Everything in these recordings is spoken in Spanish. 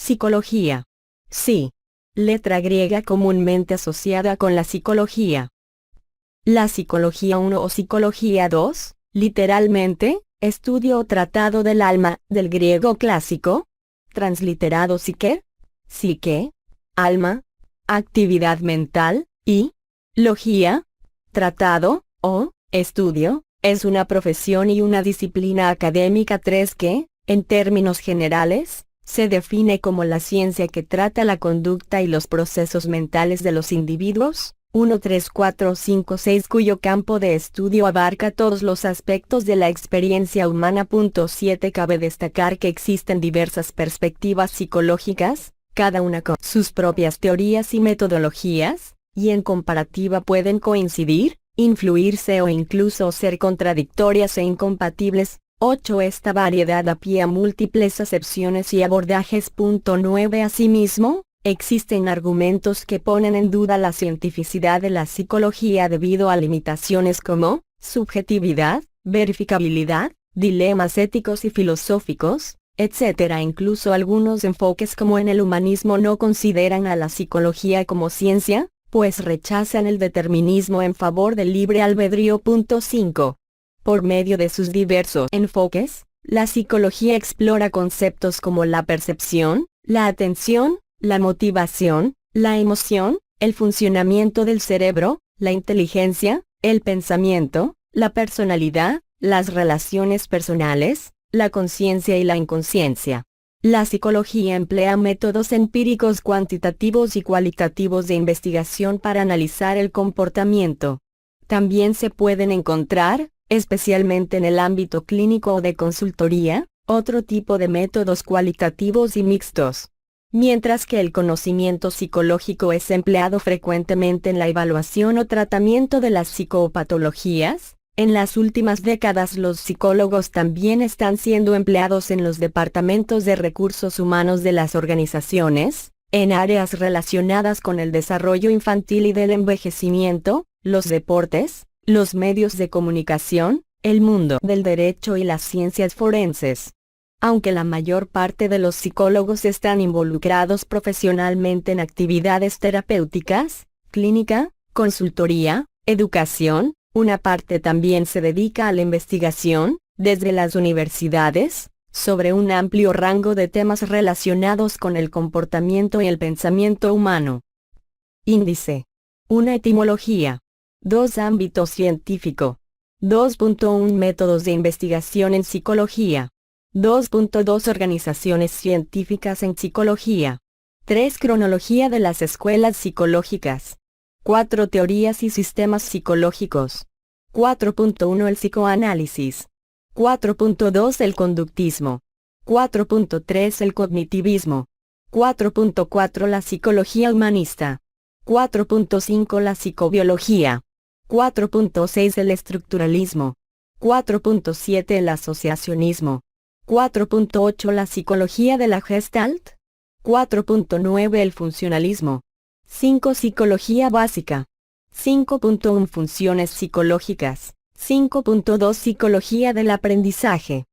Psicología. Sí. Letra griega comúnmente asociada con la psicología. La psicología 1 o psicología 2, literalmente, estudio o tratado del alma, del griego clásico, transliterado psique, alma, actividad mental, y logía, tratado, o estudio, es una profesión y una disciplina académica 3 que, en términos generales, se define como la ciencia que trata la conducta y los procesos mentales de los individuos, 1, 3, 4, 5, 6, cuyo campo de estudio abarca todos los aspectos de la experiencia humana. 7. Cabe destacar que existen diversas perspectivas psicológicas, cada una con sus propias teorías y metodologías, y en comparativa pueden coincidir, influirse o incluso ser contradictorias e incompatibles. 8. Esta variedad da pie a múltiples acepciones y abordajes. 9. Asimismo, existen argumentos que ponen en duda la cientificidad de la psicología debido a limitaciones como subjetividad, verificabilidad, dilemas éticos y filosóficos, etc. Incluso algunos enfoques como en el humanismo no consideran a la psicología como ciencia, pues rechazan el determinismo en favor del libre albedrío. 5. Por medio de sus diversos enfoques, la psicología explora conceptos como la percepción, la atención, la motivación, la emoción, el funcionamiento del cerebro, la inteligencia, el pensamiento, la personalidad, las relaciones personales, la conciencia y la inconsciencia. La psicología emplea métodos empíricos cuantitativos y cualitativos de investigación para analizar el comportamiento. También se pueden encontrar, especialmente en el ámbito clínico o de consultoría, otro tipo de métodos cualitativos y mixtos. Mientras que el conocimiento psicológico es empleado frecuentemente en la evaluación o tratamiento de las psicopatologías, en las últimas décadas los psicólogos también están siendo empleados en los departamentos de recursos humanos de las organizaciones, en áreas relacionadas con el desarrollo infantil y del envejecimiento, los deportes, los medios de comunicación, el mundo del derecho y las ciencias forenses. Aunque la mayor parte de los psicólogos están involucrados profesionalmente en actividades terapéuticas, clínica, consultoría, educación, una parte también se dedica a la investigación, desde las universidades, sobre un amplio rango de temas relacionados con el comportamiento y el pensamiento humano. Índice. 1. Etimología. 2. Ámbito científico. 2.1 Métodos de investigación en psicología. 2.2 Organizaciones científicas en psicología. 3. Cronología de las escuelas psicológicas. 4. Teorías y sistemas psicológicos. 4.1 El psicoanálisis. 4.2 El conductismo. 4.3 El cognitivismo. 4.4 La psicología humanista. 4.5 La psicobiología. 4.6 El estructuralismo. 4.7 El asociacionismo. 4.8 La psicología de la Gestalt. 4.9 El funcionalismo. 5. Psicología básica. 5.1 Funciones psicológicas. 5.2 Psicología del aprendizaje.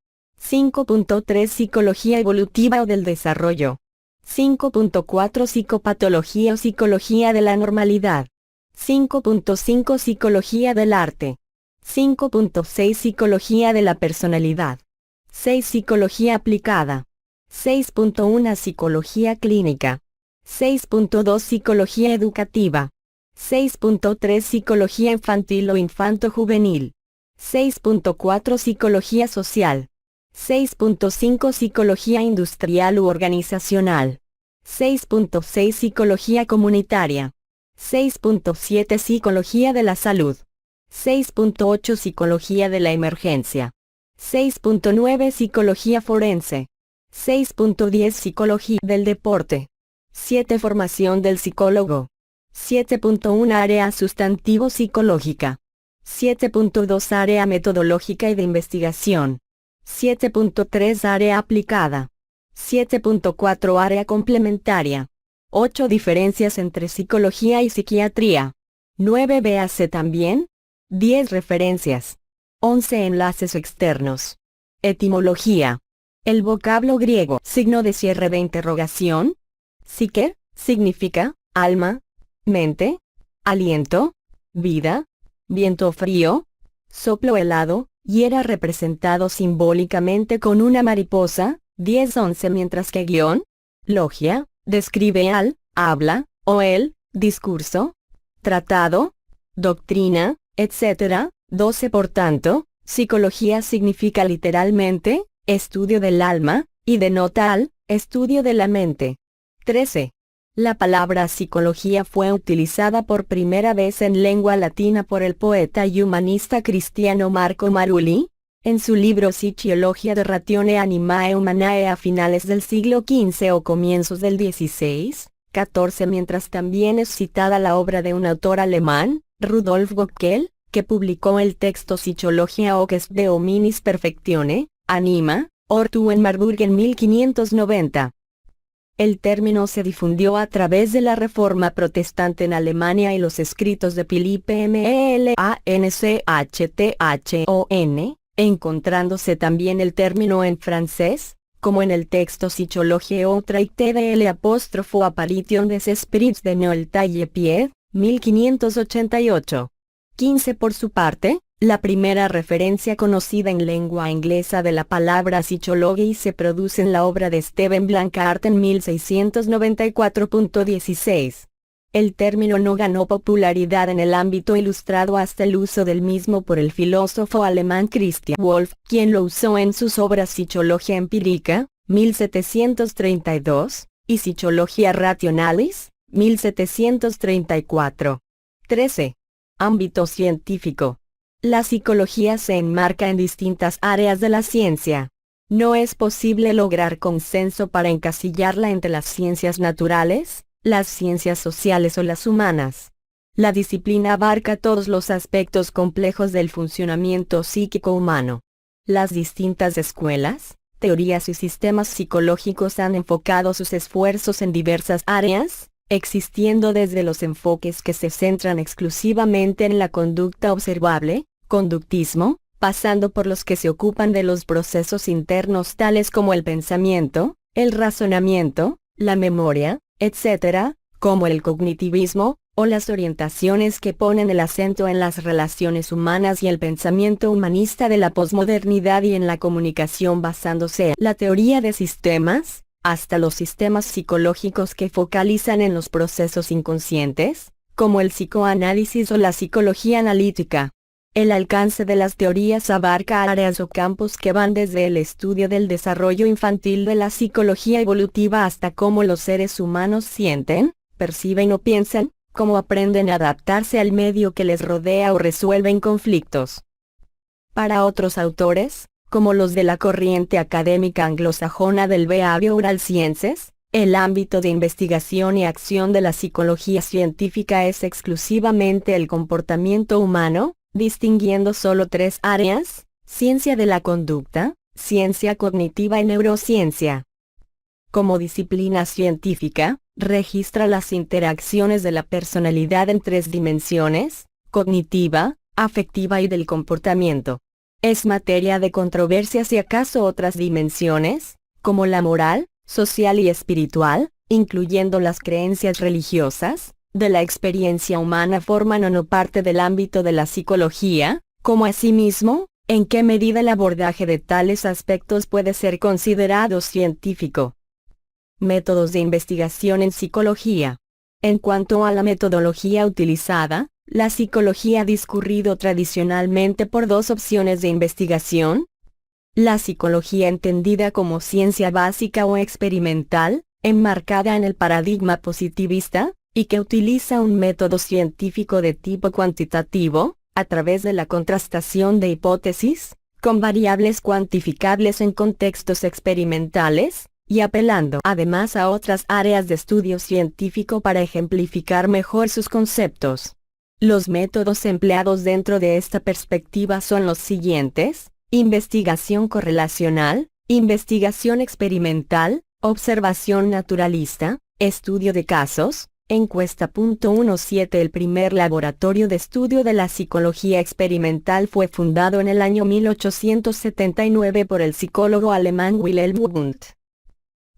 5.3 Psicología evolutiva o del desarrollo. 5.4 Psicopatología o psicología de la normalidad. 5.5 Psicología del arte. 5.6 Psicología de la personalidad. 6. Psicología aplicada. 6.1 Psicología clínica. 6.2 Psicología educativa. 6.3 Psicología infantil o infanto-juvenil. 6.4 Psicología social. 6.5 Psicología industrial u organizacional. 6.6 Psicología comunitaria. 6.7 Psicología de la salud. 6.8 Psicología de la emergencia. 6.9 Psicología forense. 6.10 Psicología del deporte. 7. Formación del psicólogo. 7.1 Área sustantivo psicológica. 7.2 Área metodológica y de investigación. 7.3 Área aplicada. 7.4 Área complementaria. 8 Diferencias entre psicología y psiquiatría. 9 Véase también. 10 Referencias. 11 Enlaces externos. Etimología. El vocablo griego signo de cierre de interrogación. Psique significa alma, mente, aliento, vida, viento frío, soplo helado, y era representado simbólicamente con una mariposa, 10-11, mientras que guión, logia, describe al, habla, o el, discurso, tratado, doctrina, etc. 12. Por tanto, psicología significa literalmente, estudio del alma, y denota al, estudio de la mente. 13. La palabra psicología fue utilizada por primera vez en lengua latina por el poeta y humanista cristiano Marco Marulli, en su libro Psicologia de Ratione Animae Humanae a finales del siglo XV o comienzos del XVI, 14, mientras también es citada la obra de un autor alemán, Rudolf Gockel, que publicó el texto Psychologia hoc de hominis perfectione, anima, ortu en Marburg en 1590. El término se difundió a través de la Reforma Protestante en Alemania y los escritos de Philippe Melanchthon, encontrándose también el término en francés, como en el texto Psychologie au traité de l'apparition des esprits de Noël Taillepied, 1588. 15. Por su parte, la primera referencia conocida en lengua inglesa de la palabra psychology se produce en la obra de Stephen Blancart en 1694.16. El término no ganó popularidad en el ámbito ilustrado hasta el uso del mismo por el filósofo alemán Christian Wolff, quien lo usó en sus obras Psicología Empírica, 1732, y Psichologia Rationalis, 1734. 13. Ámbito científico. La psicología se enmarca en distintas áreas de la ciencia. No es posible lograr consenso para encasillarla entre las ciencias naturales, las ciencias sociales o las humanas. La disciplina abarca todos los aspectos complejos del funcionamiento psíquico humano. Las distintas escuelas, teorías y sistemas psicológicos han enfocado sus esfuerzos en diversas áreas, existiendo desde los enfoques que se centran exclusivamente en la conducta observable, conductismo, pasando por los que se ocupan de los procesos internos tales como el pensamiento, el razonamiento, la memoria, etc., como el cognitivismo, o las orientaciones que ponen el acento en las relaciones humanas y el pensamiento humanista de la posmodernidad y en la comunicación basándose en la teoría de sistemas, hasta los sistemas psicológicos que focalizan en los procesos inconscientes, como el psicoanálisis o la psicología analítica. El alcance de las teorías abarca áreas o campos que van desde el estudio del desarrollo infantil de la psicología evolutiva hasta cómo los seres humanos sienten, perciben o piensan, cómo aprenden a adaptarse al medio que les rodea o resuelven conflictos. Para otros autores, como los de la corriente académica anglosajona del Behavioral Sciences, el ámbito de investigación y acción de la psicología científica es exclusivamente el comportamiento humano, distinguiendo solo tres áreas: ciencia de la conducta, ciencia cognitiva y neurociencia. Como disciplina científica, registra las interacciones de la personalidad en tres dimensiones: cognitiva, afectiva y del comportamiento. Es materia de controversia si acaso otras dimensiones, como la moral, social y espiritual, incluyendo las creencias religiosas, de la experiencia humana forman o no parte del ámbito de la psicología, como asimismo, en qué medida el abordaje de tales aspectos puede ser considerado científico. Métodos de investigación en psicología. En cuanto a la metodología utilizada, la psicología ha discurrido tradicionalmente por dos opciones de investigación: la psicología entendida como ciencia básica o experimental, enmarcada en el paradigma positivista, y que utiliza un método científico de tipo cuantitativo, a través de la contrastación de hipótesis, con variables cuantificables en contextos experimentales, y apelando además a otras áreas de estudio científico para ejemplificar mejor sus conceptos. Los métodos empleados dentro de esta perspectiva son los siguientes: investigación correlacional, investigación experimental, observación naturalista, estudio de casos, Encuesta.17 El primer laboratorio de estudio de la psicología experimental fue fundado en el año 1879 por el psicólogo alemán Wilhelm Wundt.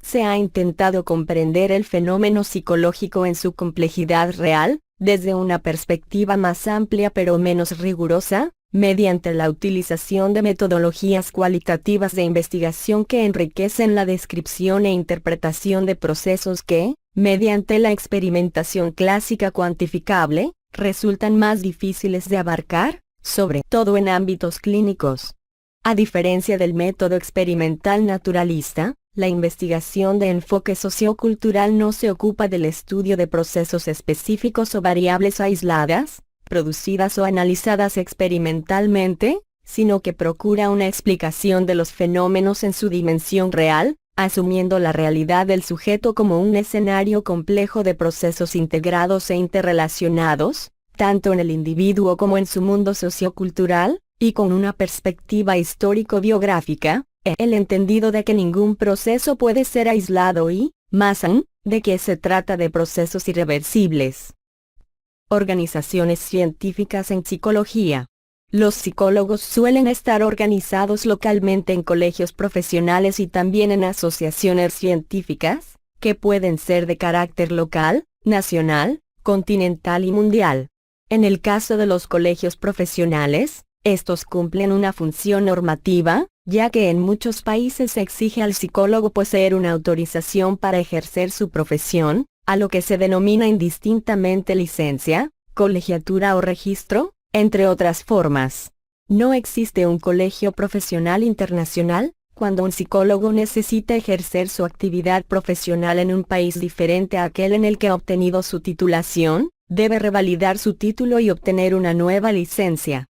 Se ha intentado comprender el fenómeno psicológico en su complejidad real, desde una perspectiva más amplia pero menos rigurosa, mediante la utilización de metodologías cualitativas de investigación que enriquecen la descripción e interpretación de procesos que, mediante la experimentación clásica cuantificable, resultan más difíciles de abarcar, sobre todo en ámbitos clínicos. A diferencia del método experimental naturalista, la investigación de enfoque sociocultural no se ocupa del estudio de procesos específicos o variables aisladas, producidas o analizadas experimentalmente, sino que procura una explicación de los fenómenos en su dimensión real, asumiendo la realidad del sujeto como un escenario complejo de procesos integrados e interrelacionados, tanto en el individuo como en su mundo sociocultural, y con una perspectiva histórico-biográfica, el entendido de que ningún proceso puede ser aislado y, más aún, de que se trata de procesos irreversibles. Organizaciones científicas en psicología. Los psicólogos suelen estar organizados localmente en colegios profesionales y también en asociaciones científicas, que pueden ser de carácter local, nacional, continental y mundial. En el caso de los colegios profesionales, estos cumplen una función normativa, ya que en muchos países se exige al psicólogo poseer una autorización para ejercer su profesión, a lo que se denomina indistintamente licencia, colegiatura o registro, entre otras formas. No existe un colegio profesional internacional. Cuando un psicólogo necesita ejercer su actividad profesional en un país diferente a aquel en el que ha obtenido su titulación, debe revalidar su título y obtener una nueva licencia.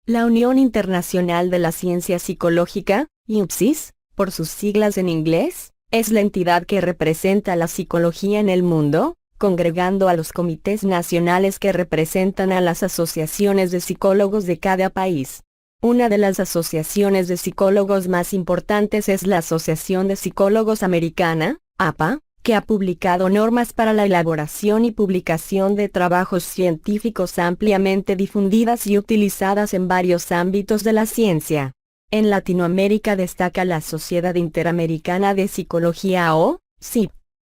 La Unión Internacional de la Ciencia Psicológica, UPSIS, por sus siglas en inglés, es la entidad que representa la psicología en el mundo, congregando a los comités nacionales que representan a las asociaciones de psicólogos de cada país. Una de las asociaciones de psicólogos más importantes es la Asociación de Psicólogos Americana, APA, que ha publicado normas para la elaboración y publicación de trabajos científicos ampliamente difundidas y utilizadas en varios ámbitos de la ciencia. En Latinoamérica destaca la Sociedad Interamericana de Psicología o SIP.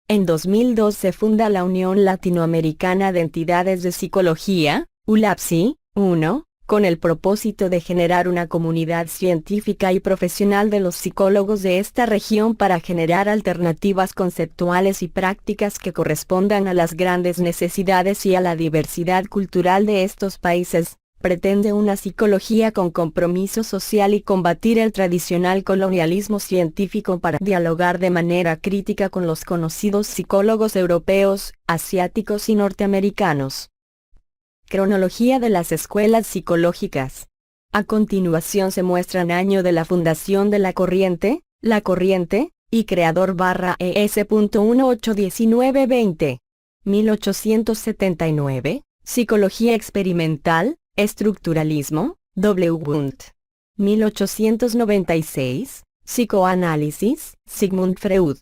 En 2002 se funda la Unión Latinoamericana de Entidades de Psicología, ULAPSI, UNO, con el propósito de generar una comunidad científica y profesional de los psicólogos de esta región para generar alternativas conceptuales y prácticas que correspondan a las grandes necesidades y a la diversidad cultural de estos países. Pretende una psicología con compromiso social y combatir el tradicional colonialismo científico para dialogar de manera crítica con los conocidos psicólogos europeos, asiáticos y norteamericanos. Cronología de las escuelas psicológicas. A continuación se muestran año de la fundación de La Corriente, y creador /ES.181920. 1879, Psicología experimental, estructuralismo, W. Wundt. 1896, Psicoanálisis, Sigmund Freud.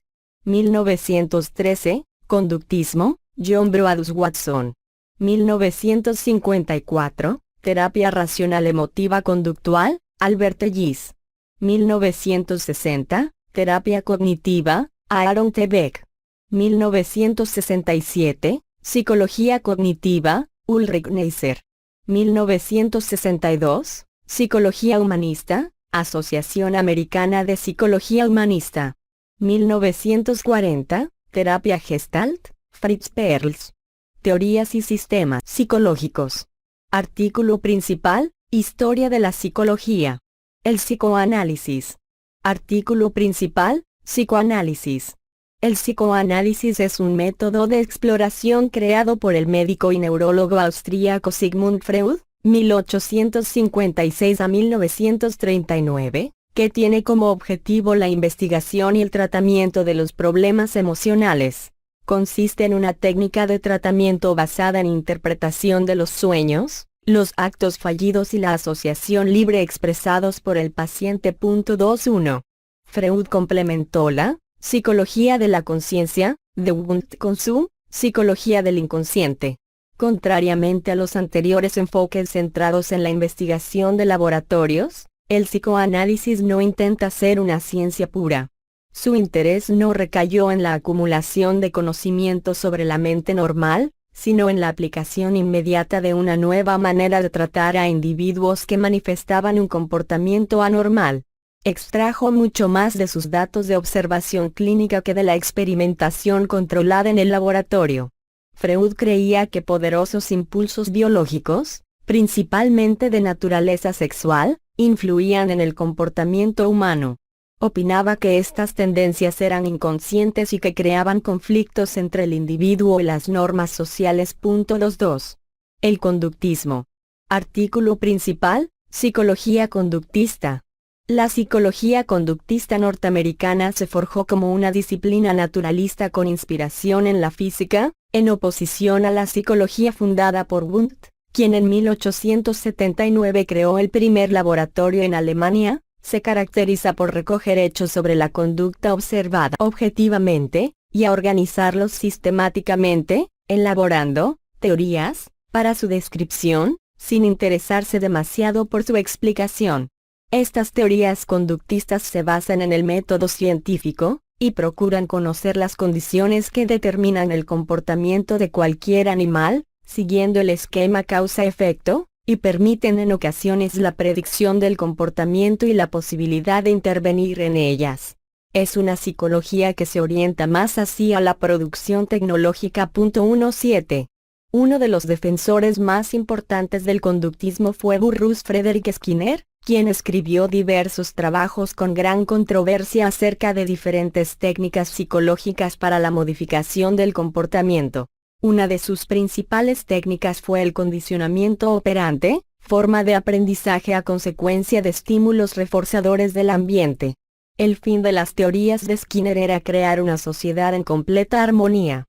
1913, Conductismo, John Broadus Watson. 1954, Terapia racional emotiva conductual, Albert Ellis. 1960, Terapia cognitiva, Aaron T. Beck. 1967, Psicología cognitiva, Ulrich Neisser. 1962, Psicología humanista, Asociación Americana de Psicología Humanista. 1940, Terapia Gestalt, Fritz Perls. Teorías y sistemas psicológicos. Artículo principal, Historia de la psicología. El psicoanálisis. Artículo principal, Psicoanálisis. El psicoanálisis es un método de exploración creado por el médico y neurólogo austríaco Sigmund Freud, 1856 a 1939, que tiene como objetivo la investigación y el tratamiento de los problemas emocionales. Consiste en una técnica de tratamiento basada en interpretación de los sueños, los actos fallidos y la asociación libre expresados por el paciente. 21. Freud complementó la psicología de la conciencia de Wundt con su Psicología del inconsciente. Contrariamente a los anteriores enfoques centrados en la investigación de laboratorios, el psicoanálisis no intenta ser una ciencia pura. Su interés no recayó en la acumulación de conocimiento sobre la mente normal, sino en la aplicación inmediata de una nueva manera de tratar a individuos que manifestaban un comportamiento anormal. Extrajo mucho más de sus datos de observación clínica que de la experimentación controlada en el laboratorio. Freud creía que poderosos impulsos biológicos, principalmente de naturaleza sexual, influían en el comportamiento humano. Opinaba que estas tendencias eran inconscientes y que creaban conflictos entre el individuo y las normas sociales. 22. El conductismo. Artículo principal, Psicología conductista. La psicología conductista norteamericana se forjó como una disciplina naturalista con inspiración en la física, en oposición a la psicología fundada por Wundt, quien en 1879 creó el primer laboratorio en Alemania. Se caracteriza por recoger hechos sobre la conducta observada objetivamente, y a organizarlos sistemáticamente, elaborando teorías para su descripción, sin interesarse demasiado por su explicación. Estas teorías conductistas se basan en el método científico, y procuran conocer las condiciones que determinan el comportamiento de cualquier animal, siguiendo el esquema causa-efecto, y permiten en ocasiones la predicción del comportamiento y la posibilidad de intervenir en ellas. Es una psicología que se orienta más hacia la producción tecnológica. 17. Uno de los defensores más importantes del conductismo fue Burrus Frederick Skinner, quien escribió diversos trabajos con gran controversia acerca de diferentes técnicas psicológicas para la modificación del comportamiento. Una de sus principales técnicas fue el condicionamiento operante, forma de aprendizaje a consecuencia de estímulos reforzadores del ambiente. El fin de las teorías de Skinner era crear una sociedad en completa armonía.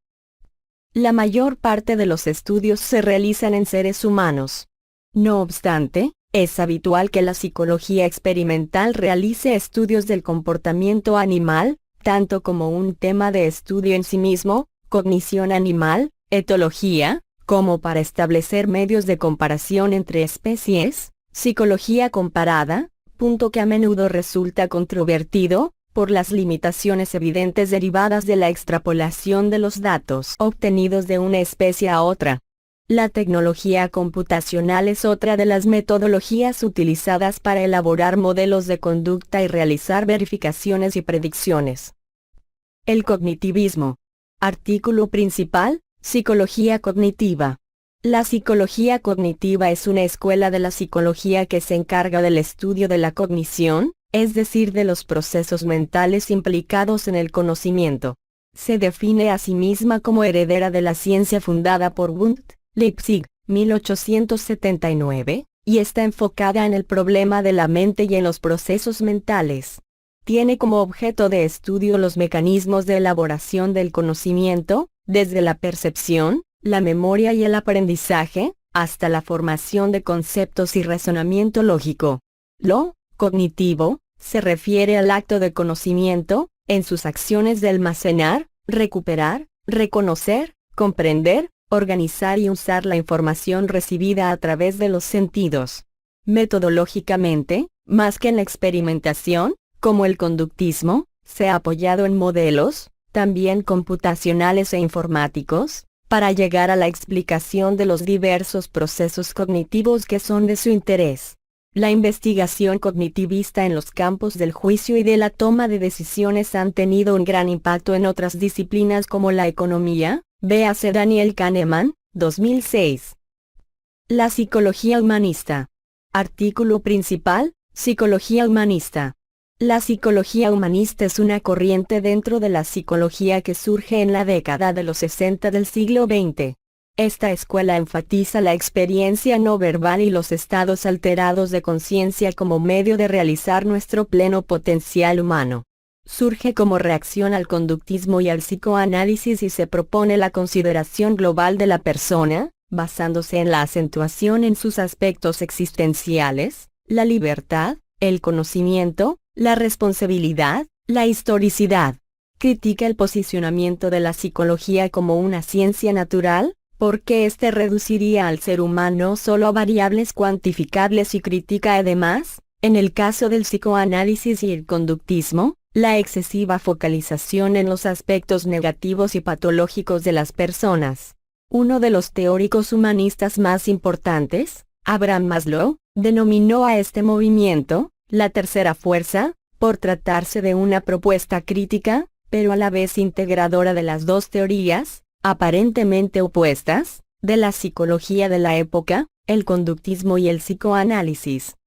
La mayor parte de los estudios se realizan en seres humanos. No obstante, es habitual que la psicología experimental realice estudios del comportamiento animal, tanto como un tema de estudio en sí mismo, cognición animal, etología, como para establecer medios de comparación entre especies, psicología comparada, punto que a menudo resulta controvertido, por las limitaciones evidentes derivadas de la extrapolación de los datos obtenidos de una especie a otra. La tecnología computacional es otra de las metodologías utilizadas para elaborar modelos de conducta y realizar verificaciones y predicciones. El cognitivismo. Artículo principal, Psicología cognitiva. La psicología cognitiva es una escuela de la psicología que se encarga del estudio de la cognición, es decir, de los procesos mentales implicados en el conocimiento. Se define a sí misma como heredera de la ciencia fundada por Wundt, Leipzig, 1879, y está enfocada en el problema de la mente y en los procesos mentales. Tiene como objeto de estudio los mecanismos de elaboración del conocimiento, desde la percepción, la memoria y el aprendizaje, hasta la formación de conceptos y razonamiento lógico. Lo cognitivo se refiere al acto de conocimiento, en sus acciones de almacenar, recuperar, reconocer, comprender, organizar y usar la información recibida a través de los sentidos. Metodológicamente, más que en la experimentación, como el conductismo, se ha apoyado en modelos, también computacionales e informáticos, para llegar a la explicación de los diversos procesos cognitivos que son de su interés. La investigación cognitivista en los campos del juicio y de la toma de decisiones han tenido un gran impacto en otras disciplinas como la economía, véase Daniel Kahneman, 2006. La psicología humanista. Artículo principal, Psicología humanista. La psicología humanista es una corriente dentro de la psicología que surge en la década de los 60 del siglo XX. Esta escuela enfatiza la experiencia no verbal y los estados alterados de conciencia como medio de realizar nuestro pleno potencial humano. Surge como reacción al conductismo y al psicoanálisis y se propone la consideración global de la persona, basándose en la acentuación en sus aspectos existenciales, la libertad, el conocimiento, la responsabilidad, la historicidad. critica el posicionamiento de la psicología como una ciencia natural, porque éste reduciría al ser humano solo a variables cuantificables y critica además, en el caso del psicoanálisis y el conductismo, la excesiva focalización en los aspectos negativos y patológicos de las personas. Uno de los teóricos humanistas más importantes, Abraham Maslow, denominó a este movimiento, la tercera fuerza, por tratarse de una propuesta crítica, pero a la vez integradora de las dos teorías, aparentemente opuestas, de la psicología de la época, el conductismo y el psicoanálisis.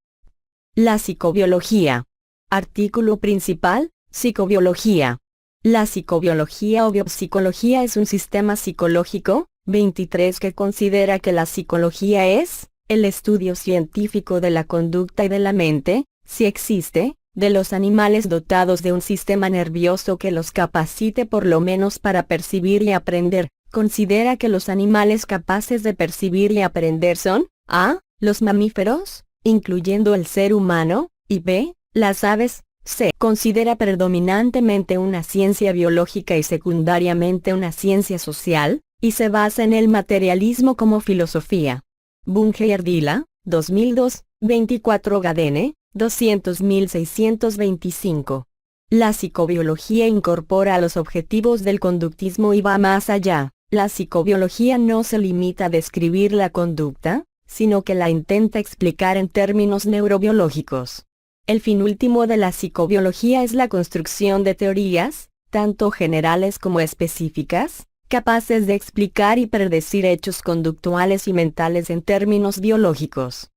La psicobiología. Artículo principal, psicobiología. La psicobiología o biopsicología es un sistema psicológico, 23 que considera que la psicología es, el estudio científico de la conducta y de la mente, si existe, de los animales dotados de un sistema nervioso que los capacite por lo menos para percibir y aprender. Considera que los animales capaces de percibir y aprender son, a, los mamíferos, incluyendo el ser humano, y b, las aves. C. Considera predominantemente una ciencia biológica y secundariamente una ciencia social, y se basa en el materialismo como filosofía. Bunge y Ardila, 2002, 24 Gadene, 200.625. La psicobiología incorpora los objetivos del conductismo y va más allá. La psicobiología no se limita a describir la conducta, sino que la intenta explicar en términos neurobiológicos. El fin último de la psicobiología es la construcción de teorías, tanto generales como específicas, capaces de explicar y predecir hechos conductuales y mentales en términos biológicos.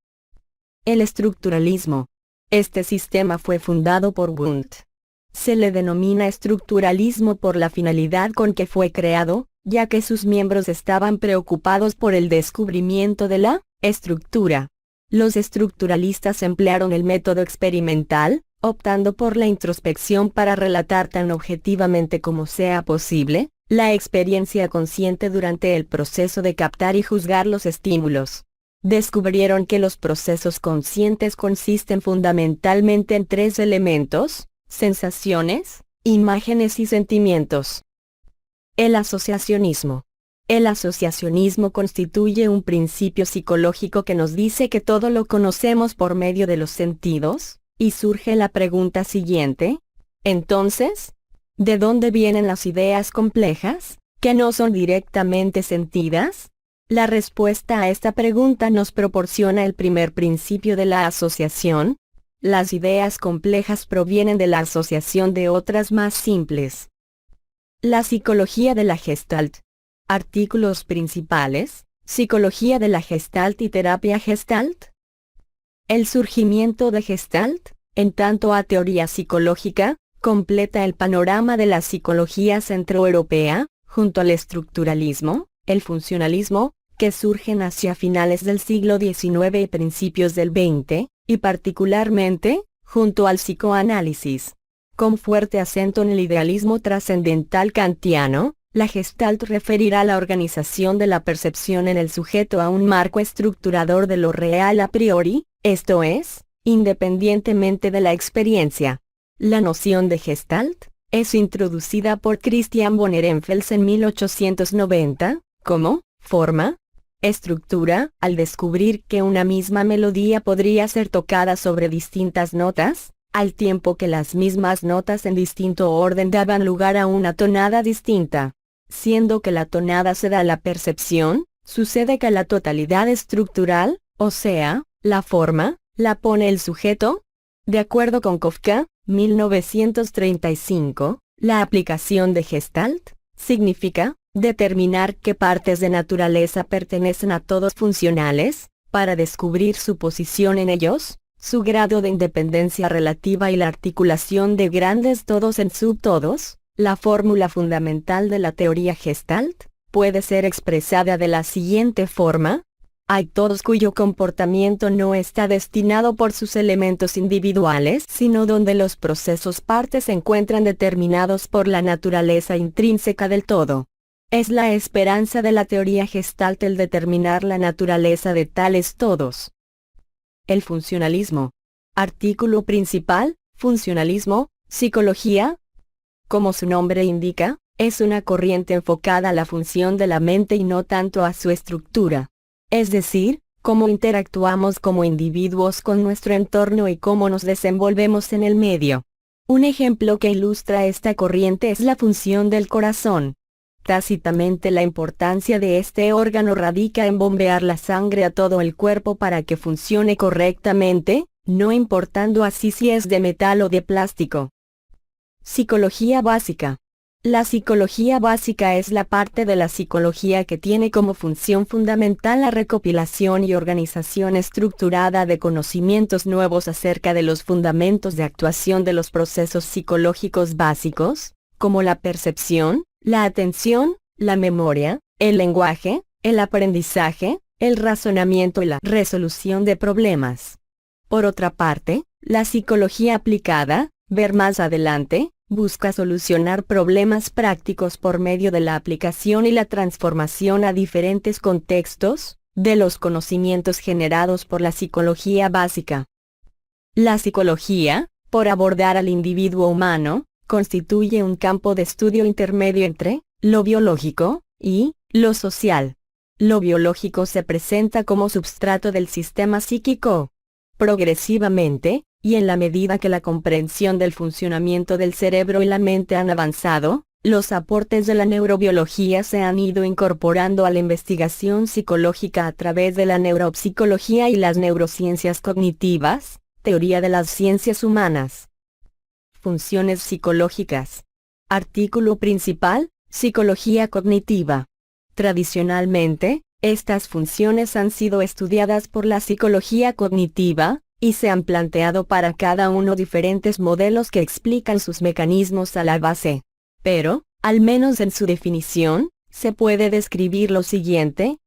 El estructuralismo. Este sistema fue fundado por Wundt. Se le denomina estructuralismo por la finalidad con que fue creado, ya que sus miembros estaban preocupados por el descubrimiento de la estructura. Los estructuralistas emplearon el método experimental, optando por la introspección para relatar tan objetivamente como sea posible, la experiencia consciente durante el proceso de captar y juzgar los estímulos. Descubrieron que los procesos conscientes consisten fundamentalmente en tres elementos: sensaciones, imágenes y sentimientos. El asociacionismo. El asociacionismo constituye un principio psicológico que nos dice que todo lo conocemos por medio de los sentidos, y surge la pregunta siguiente: entonces, ¿de dónde vienen las ideas complejas, que no son directamente sentidas? La respuesta a esta pregunta nos proporciona el primer principio de la asociación. Las ideas complejas provienen de la asociación de otras más simples. La psicología de la Gestalt. Artículos principales: psicología de la Gestalt y terapia Gestalt. El surgimiento de Gestalt, en tanto a teoría psicológica, completa el panorama de la psicología centroeuropea, junto al estructuralismo, el funcionalismo, que surgen hacia finales del siglo XIX y principios del XX, y particularmente, junto al psicoanálisis. Con fuerte acento en el idealismo trascendental kantiano, la Gestalt referirá la organización de la percepción en el sujeto a un marco estructurador de lo real a priori, esto es, independientemente de la experiencia. La noción de Gestalt es introducida por Christian von Ehrenfels en 1890, como forma, estructura, al descubrir que una misma melodía podría ser tocada sobre distintas notas, al tiempo que las mismas notas en distinto orden daban lugar a una tonada distinta. Siendo que la tonada se da a la percepción, sucede que la totalidad estructural, o sea, la forma, la pone el sujeto. De acuerdo con Kafka, 1935, la aplicación de Gestalt significa determinar qué partes de naturaleza pertenecen a todos funcionales, para descubrir su posición en ellos, su grado de independencia relativa y la articulación de grandes todos en subtodos. La fórmula fundamental de la teoría Gestalt puede ser expresada de la siguiente forma: hay todos cuyo comportamiento no está destinado por sus elementos individuales, sino donde los procesos partes se encuentran determinados por la naturaleza intrínseca del todo. Es la esperanza de la teoría Gestalt el determinar la naturaleza de tales todos. El funcionalismo. Artículo principal: funcionalismo, psicología. Como su nombre indica, es una corriente enfocada a la función de la mente y no tanto a su estructura. Es decir, cómo interactuamos como individuos con nuestro entorno y cómo nos desenvolvemos en el medio. Un ejemplo que ilustra esta corriente es la función del corazón. Tácitamente la importancia de este órgano radica en bombear la sangre a todo el cuerpo para que funcione correctamente, no importando así si es de metal o de plástico. Psicología básica. La psicología básica es la parte de la psicología que tiene como función fundamental la recopilación y organización estructurada de conocimientos nuevos acerca de los fundamentos de actuación de los procesos psicológicos básicos, como la percepción, la atención, la memoria, el lenguaje, el aprendizaje, el razonamiento y la resolución de problemas. Por otra parte, la psicología aplicada, ver más adelante, busca solucionar problemas prácticos por medio de la aplicación y la transformación a diferentes contextos, de los conocimientos generados por la psicología básica. La psicología, por abordar al individuo humano, constituye un campo de estudio intermedio entre lo biológico y lo social. Lo biológico se presenta como substrato del sistema psíquico. Progresivamente, y en la medida que la comprensión del funcionamiento del cerebro y la mente han avanzado, los aportes de la neurobiología se han ido incorporando a la investigación psicológica a través de la neuropsicología y las neurociencias cognitivas, teoría de las ciencias humanas. Funciones psicológicas. Artículo principal, psicología cognitiva. Tradicionalmente, estas funciones han sido estudiadas por la psicología cognitiva, y se han planteado para cada uno diferentes modelos que explican sus mecanismos a la base. Pero, al menos en su definición, se puede describir lo siguiente.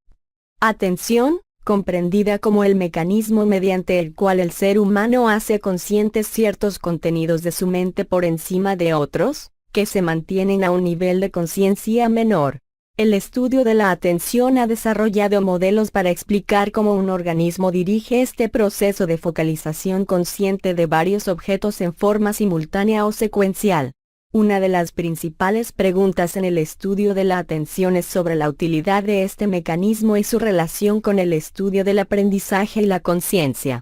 Atención, comprendida como el mecanismo mediante el cual el ser humano hace conscientes ciertos contenidos de su mente por encima de otros, que se mantienen a un nivel de conciencia menor. El estudio de la atención ha desarrollado modelos para explicar cómo un organismo dirige este proceso de focalización consciente de varios objetos en forma simultánea o secuencial. Una de las principales preguntas en el estudio de la atención es sobre la utilidad de este mecanismo y su relación con el estudio del aprendizaje y la conciencia.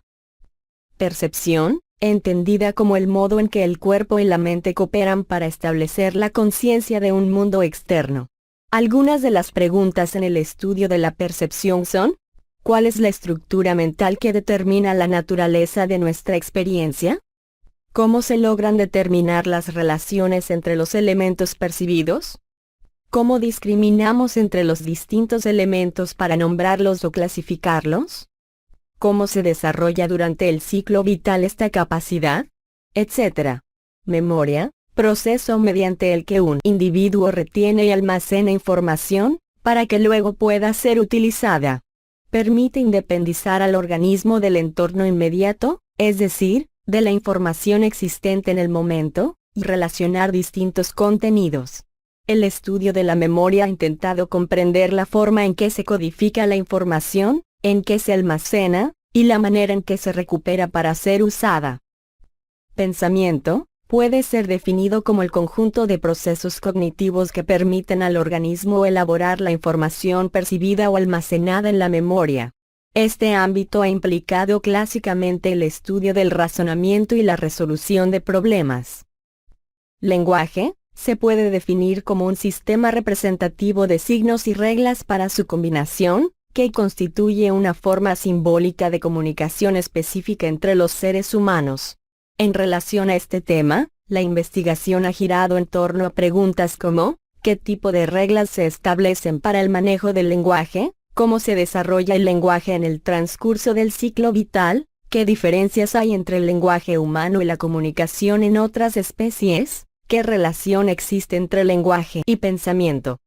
Percepción, entendida como el modo en que el cuerpo y la mente cooperan para establecer la conciencia de un mundo externo. Algunas de las preguntas en el estudio de la percepción son: ¿cuál es la estructura mental que determina la naturaleza de nuestra experiencia? ¿Cómo se logran determinar las relaciones entre los elementos percibidos? ¿Cómo discriminamos entre los distintos elementos para nombrarlos o clasificarlos? ¿Cómo se desarrolla durante el ciclo vital esta capacidad? Etcétera. Memoria. Proceso mediante el que un individuo retiene y almacena información, para que luego pueda ser utilizada. Permite independizar al organismo del entorno inmediato, es decir, de la información existente en el momento, y relacionar distintos contenidos. El estudio de la memoria ha intentado comprender la forma en que se codifica la información, en que se almacena, y la manera en que se recupera para ser usada. Pensamiento puede ser definido como el conjunto de procesos cognitivos que permiten al organismo elaborar la información percibida o almacenada en la memoria. Este ámbito ha implicado clásicamente el estudio del razonamiento y la resolución de problemas. Lenguaje se puede definir como un sistema representativo de signos y reglas para su combinación, que constituye una forma simbólica de comunicación específica entre los seres humanos. En relación a este tema, la investigación ha girado en torno a preguntas como: ¿qué tipo de reglas se establecen para el manejo del lenguaje? ¿Cómo se desarrolla el lenguaje en el transcurso del ciclo vital? ¿Qué diferencias hay entre el lenguaje humano y la comunicación en otras especies? ¿Qué relación existe entre lenguaje y pensamiento?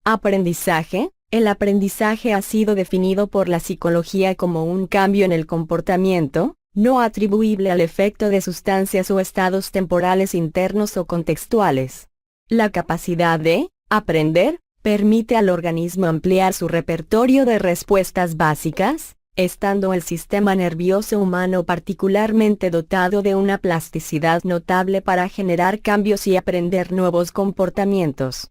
Aprendizaje. El aprendizaje ha sido definido por la psicología como un cambio en el comportamiento, no atribuible al efecto de sustancias o estados temporales internos o contextuales. La capacidad de aprender permite al organismo ampliar su repertorio de respuestas básicas, estando el sistema nervioso humano particularmente dotado de una plasticidad notable para generar cambios y aprender nuevos comportamientos.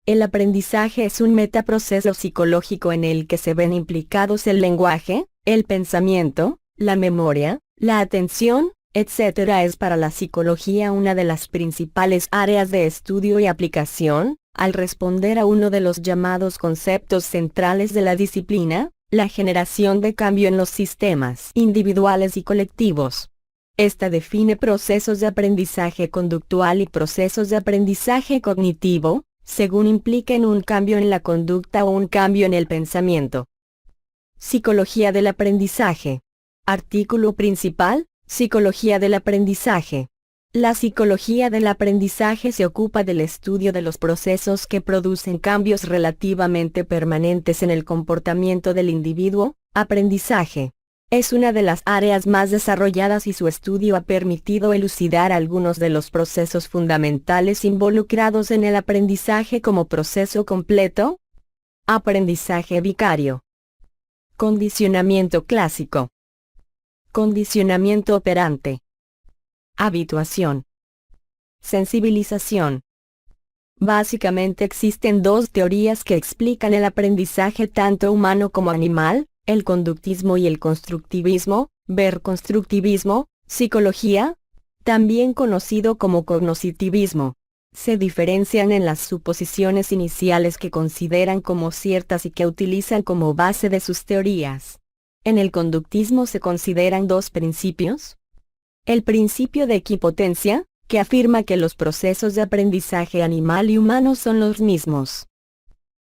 El aprendizaje es un metaproceso psicológico en el que se ven implicados el lenguaje, el pensamiento, la memoria, la atención, etc. Es para la psicología una de las principales áreas de estudio y aplicación, al responder a uno de los llamados conceptos centrales de la disciplina, la generación de cambio en los sistemas individuales y colectivos. Esta define procesos de aprendizaje conductual y procesos de aprendizaje cognitivo, según impliquen un cambio en la conducta o un cambio en el pensamiento. Psicología del aprendizaje. Artículo principal: Psicología del aprendizaje. La psicología del aprendizaje se ocupa del estudio de los procesos que producen cambios relativamente permanentes en el comportamiento del individuo. Aprendizaje es una de las áreas más desarrolladas y su estudio ha permitido elucidar algunos de los procesos fundamentales involucrados en el aprendizaje como proceso completo. Aprendizaje vicario. Condicionamiento clásico. Condicionamiento operante. Habituación. Sensibilización. Básicamente existen dos teorías que explican el aprendizaje tanto humano como animal: el conductismo y el constructivismo. Ver constructivismo, psicología, también conocido como cognoscitivismo. Se diferencian en las suposiciones iniciales que consideran como ciertas y que utilizan como base de sus teorías. En el conductismo se consideran dos principios. El principio de equipotencia, que afirma que los procesos de aprendizaje animal y humano son los mismos.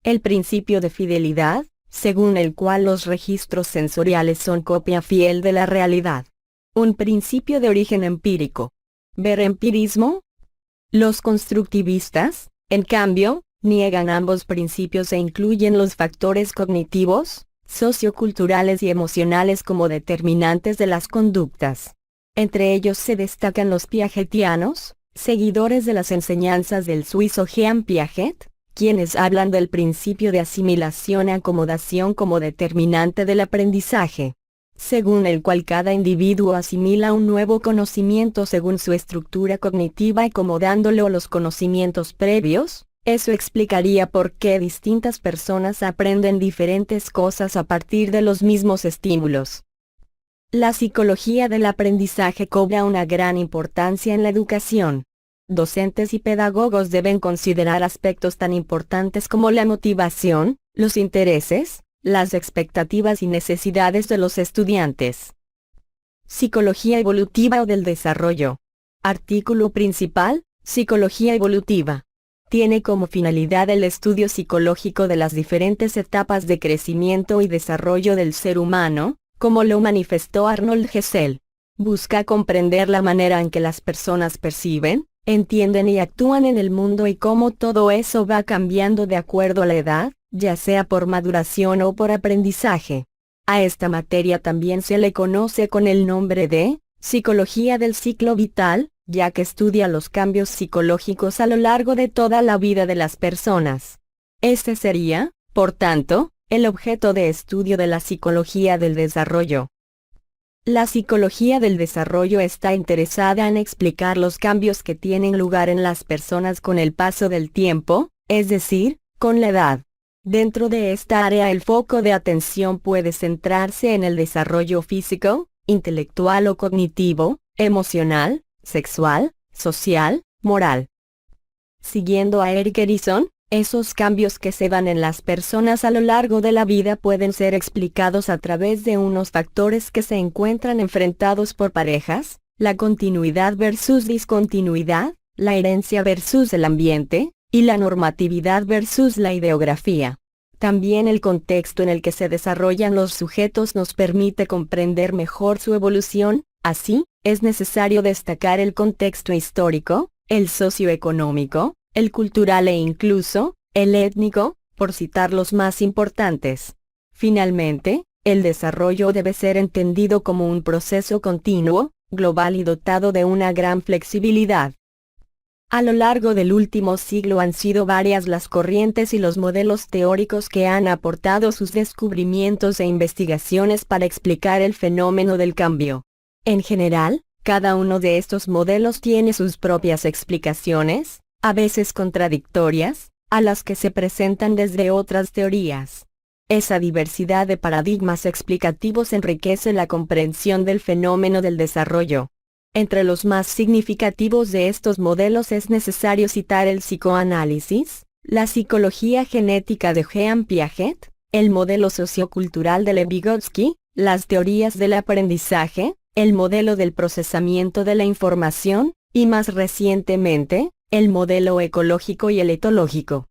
El principio de fidelidad, según el cual los registros sensoriales son copia fiel de la realidad. Un principio de origen empírico. Ver empirismo. Los constructivistas, en cambio, niegan ambos principios e incluyen los factores cognitivos, socioculturales y emocionales como determinantes de las conductas. Entre ellos se destacan los piagetianos, seguidores de las enseñanzas del suizo Jean Piaget, quienes hablan del principio de asimilación y acomodación como determinante del aprendizaje, según el cual cada individuo asimila un nuevo conocimiento según su estructura cognitiva acomodándolo a los conocimientos previos. Eso explicaría por qué distintas personas aprenden diferentes cosas a partir de los mismos estímulos. La psicología del aprendizaje cobra una gran importancia en la educación. Docentes y pedagogos deben considerar aspectos tan importantes como la motivación, los intereses, las expectativas y necesidades de los estudiantes. Psicología evolutiva o del desarrollo. Artículo principal: Psicología evolutiva. Tiene como finalidad el estudio psicológico de las diferentes etapas de crecimiento y desarrollo del ser humano, como lo manifestó Arnold Gesell. Busca comprender la manera en que las personas perciben, entienden y actúan en el mundo y cómo todo eso va cambiando de acuerdo a la edad, ya sea por maduración o por aprendizaje. A esta materia también se le conoce con el nombre de psicología del ciclo vital, ya que estudia los cambios psicológicos a lo largo de toda la vida de las personas. Este sería, por tanto, el objeto de estudio de la psicología del desarrollo. La psicología del desarrollo está interesada en explicar los cambios que tienen lugar en las personas con el paso del tiempo, es decir, con la edad. Dentro de esta área el foco de atención puede centrarse en el desarrollo físico, intelectual o cognitivo, emocional, sexual, social, moral. Siguiendo a Erik Erikson, esos cambios que se dan en las personas a lo largo de la vida pueden ser explicados a través de unos factores que se encuentran enfrentados por parejas: la continuidad versus discontinuidad, la herencia versus el ambiente, y la normatividad versus la ideografía. También el contexto en el que se desarrollan los sujetos nos permite comprender mejor su evolución. Así, es necesario destacar el contexto histórico, el socioeconómico, el cultural e incluso, el étnico, por citar los más importantes. Finalmente, el desarrollo debe ser entendido como un proceso continuo, global y dotado de una gran flexibilidad. A lo largo del último siglo han sido varias las corrientes y los modelos teóricos que han aportado sus descubrimientos e investigaciones para explicar el fenómeno del cambio. En general, cada uno de estos modelos tiene sus propias explicaciones, a veces contradictorias, a las que se presentan desde otras teorías. Esa diversidad de paradigmas explicativos enriquece la comprensión del fenómeno del desarrollo. Entre los más significativos de estos modelos es necesario citar el psicoanálisis, la psicología genética de Jean Piaget, el modelo sociocultural de Lev-Vygotsky, las teorías del aprendizaje, el modelo del procesamiento de la información, y más recientemente, el modelo ecológico y el etológico.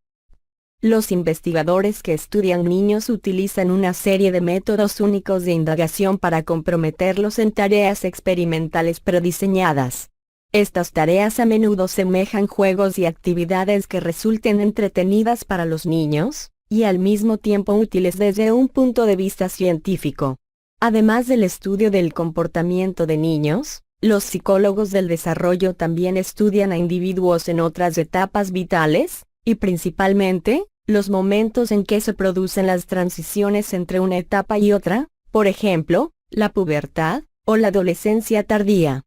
Los investigadores que estudian niños utilizan una serie de métodos únicos de indagación para comprometerlos en tareas experimentales prediseñadas. Estas tareas a menudo semejan juegos y actividades que resulten entretenidas para los niños, y al mismo tiempo útiles desde un punto de vista científico. Además del estudio del comportamiento de niños, los psicólogos del desarrollo también estudian a individuos en otras etapas vitales, y principalmente, los momentos en que se producen las transiciones entre una etapa y otra, por ejemplo, la pubertad, o la adolescencia tardía.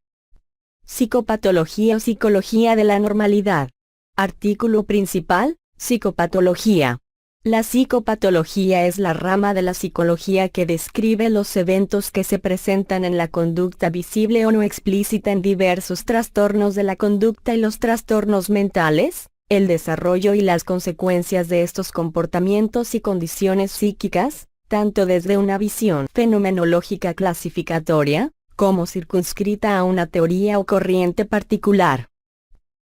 Psicopatología o psicología de la normalidad. Artículo principal, psicopatología. La psicopatología es la rama de la psicología que describe los eventos que se presentan en la conducta visible o no explícita en diversos trastornos de la conducta y los trastornos mentales, el desarrollo y las consecuencias de estos comportamientos y condiciones psíquicas, tanto desde una visión fenomenológica clasificatoria, como circunscrita a una teoría o corriente particular.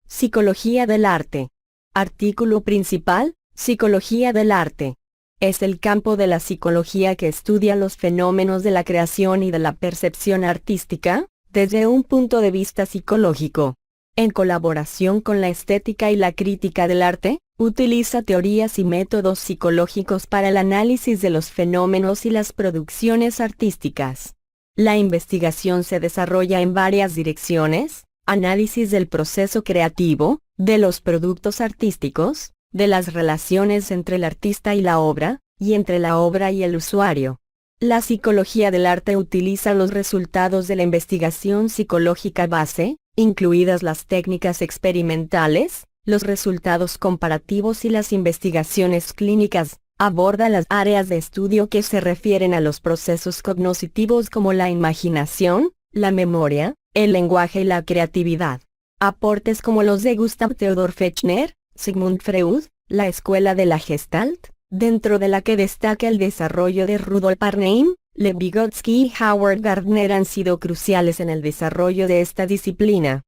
Psicología del arte. Artículo principal, psicología del arte. Es el campo de la psicología que estudia los fenómenos de la creación y de la percepción artística, desde un punto de vista psicológico. En colaboración con la estética y la crítica del arte, utiliza teorías y métodos psicológicos para el análisis de los fenómenos y las producciones artísticas. La investigación se desarrolla en varias direcciones: análisis del proceso creativo, de los productos artísticos, de las relaciones entre el artista y la obra, y entre la obra y el usuario. La psicología del arte utiliza los resultados de la investigación psicológica base, incluidas las técnicas experimentales, los resultados comparativos y las investigaciones clínicas. Aborda las áreas de estudio que se refieren a los procesos cognitivos como la imaginación, la memoria, el lenguaje y la creatividad. Aportes como los de Gustav Theodor Fechner, Sigmund Freud, la escuela de la Gestalt, dentro de la que destaca el desarrollo de Rudolf Arnheim, Lev-Vygotsky y Howard Gardner han sido cruciales en el desarrollo de esta disciplina.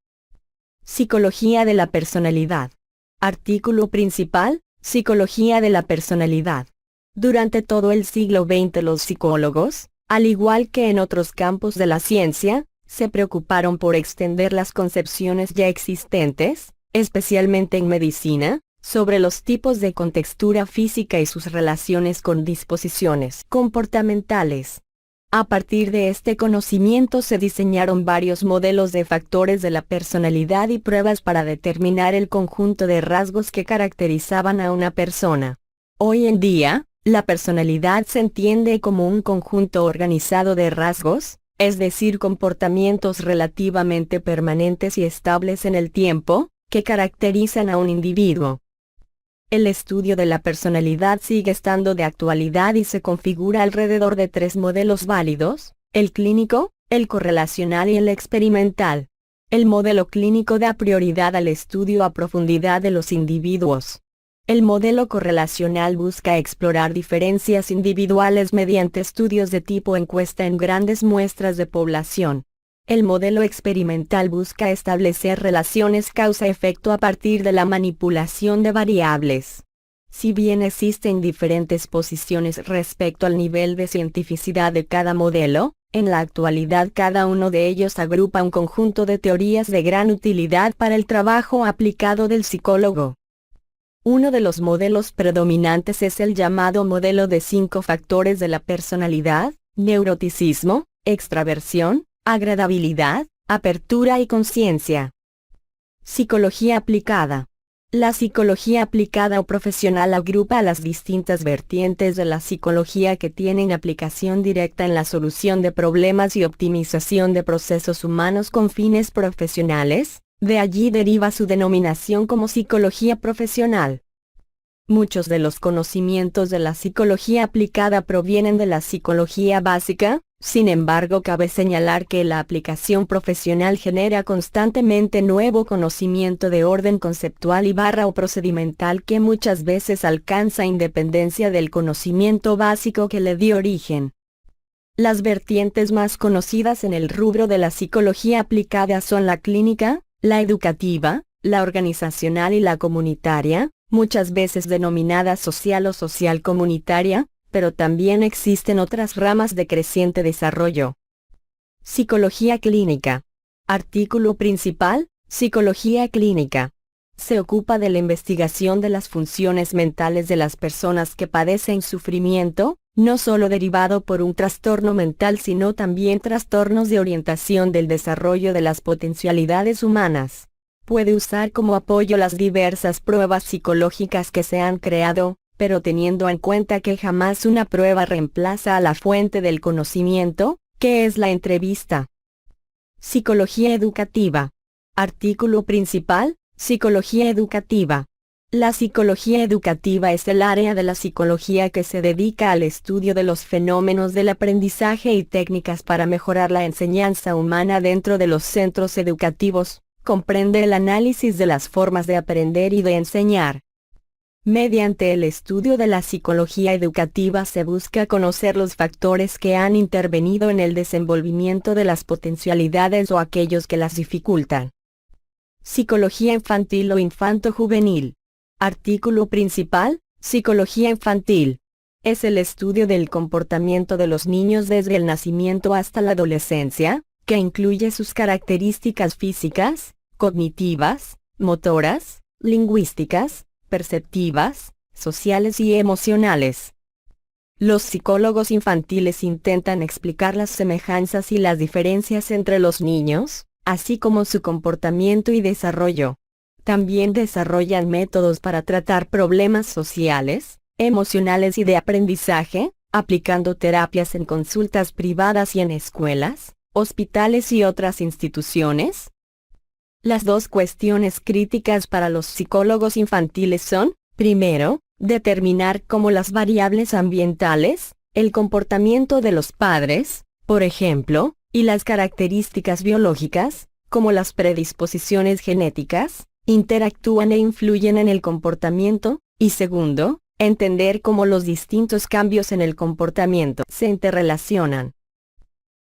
Psicología de la personalidad. Artículo principal, psicología de la personalidad. Durante todo el siglo XX los psicólogos, al igual que en otros campos de la ciencia, se preocuparon por extender las concepciones ya existentes, especialmente en medicina, sobre los tipos de contextura física y sus relaciones con disposiciones comportamentales. A partir de este conocimiento se diseñaron varios modelos de factores de la personalidad y pruebas para determinar el conjunto de rasgos que caracterizaban a una persona. Hoy en día, la personalidad se entiende como un conjunto organizado de rasgos, es decir, comportamientos relativamente permanentes y estables en el tiempo, que caracterizan a un individuo. El estudio de la personalidad sigue estando de actualidad y se configura alrededor de tres modelos válidos: el clínico, el correlacional y el experimental. El modelo clínico da prioridad al estudio a profundidad de los individuos. El modelo correlacional busca explorar diferencias individuales mediante estudios de tipo encuesta en grandes muestras de población. El modelo experimental busca establecer relaciones causa-efecto a partir de la manipulación de variables. Si bien existen diferentes posiciones respecto al nivel de cientificidad de cada modelo, en la actualidad cada uno de ellos agrupa un conjunto de teorías de gran utilidad para el trabajo aplicado del psicólogo. Uno de los modelos predominantes es el llamado modelo de 5 factores de la personalidad: neuroticismo, extraversión, agradabilidad, apertura y conciencia. Psicología aplicada. La psicología aplicada o profesional agrupa a las distintas vertientes de la psicología que tienen aplicación directa en la solución de problemas y optimización de procesos humanos con fines profesionales, de allí deriva su denominación como psicología profesional. Muchos de los conocimientos de la psicología aplicada provienen de la psicología básica, sin embargo cabe señalar que la aplicación profesional genera constantemente nuevo conocimiento de orden conceptual o procedimental que muchas veces alcanza independencia del conocimiento básico que le dio origen. Las vertientes más conocidas en el rubro de la psicología aplicada son la clínica, la educativa, la organizacional y la comunitaria, muchas veces denominada social o social comunitaria, pero también existen otras ramas de creciente desarrollo. Psicología clínica. Artículo principal, Psicología clínica. Se ocupa de la investigación de las funciones mentales de las personas que padecen sufrimiento, no solo derivado por un trastorno mental sino también trastornos de orientación del desarrollo de las potencialidades humanas. Puede usar como apoyo las diversas pruebas psicológicas que se han creado, pero teniendo en cuenta que jamás una prueba reemplaza a la fuente del conocimiento, que es la entrevista. Psicología educativa. Artículo principal, Psicología educativa. La psicología educativa es el área de la psicología que se dedica al estudio de los fenómenos del aprendizaje y técnicas para mejorar la enseñanza humana dentro de los centros educativos. Comprende el análisis de las formas de aprender y de enseñar. Mediante el estudio de la psicología educativa se busca conocer los factores que han intervenido en el desenvolvimiento de las potencialidades o aquellos que las dificultan. Psicología infantil o infanto-juvenil. Artículo principal, Psicología infantil. Es el estudio del comportamiento de los niños desde el nacimiento hasta la adolescencia, que incluye sus características físicas, cognitivas, motoras, lingüísticas, perceptivas, sociales y emocionales. Los psicólogos infantiles intentan explicar las semejanzas y las diferencias entre los niños, así como su comportamiento y desarrollo. También desarrollan métodos para tratar problemas sociales, emocionales y de aprendizaje, aplicando terapias en consultas privadas y en escuelas, hospitales y otras instituciones. Las dos cuestiones críticas para los psicólogos infantiles son, primero, determinar cómo las variables ambientales, el comportamiento de los padres, por ejemplo, y las características biológicas, como las predisposiciones genéticas, interactúan e influyen en el comportamiento, y segundo, entender cómo los distintos cambios en el comportamiento se interrelacionan.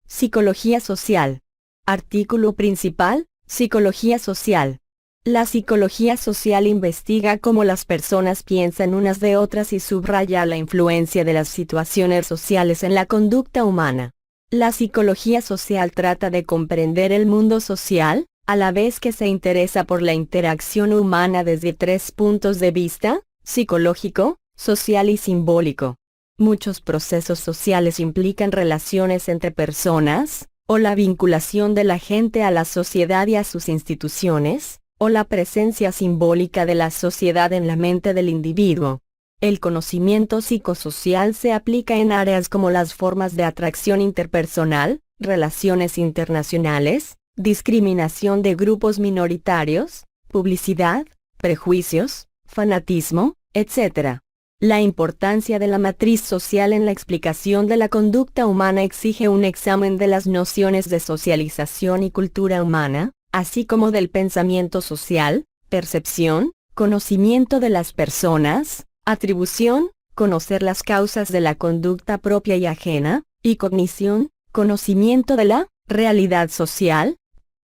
Psicología social. Artículo principal, Psicología social. La psicología social investiga cómo las personas piensan unas de otras y subraya la influencia de las situaciones sociales en la conducta humana. La psicología social trata de comprender el mundo social, a la vez que se interesa por la interacción humana desde 3 puntos de vista, psicológico, social y simbólico. Muchos procesos sociales implican relaciones entre personas, o la vinculación de la gente a la sociedad y a sus instituciones, o la presencia simbólica de la sociedad en la mente del individuo. El conocimiento psicosocial se aplica en áreas como las formas de atracción interpersonal, relaciones internacionales, discriminación de grupos minoritarios, publicidad, prejuicios, fanatismo, etc. La importancia de la matriz social en la explicación de la conducta humana exige un examen de las nociones de socialización y cultura humana, así como del pensamiento social, percepción, conocimiento de las personas, atribución, conocer las causas de la conducta propia y ajena, y cognición, conocimiento de la realidad social.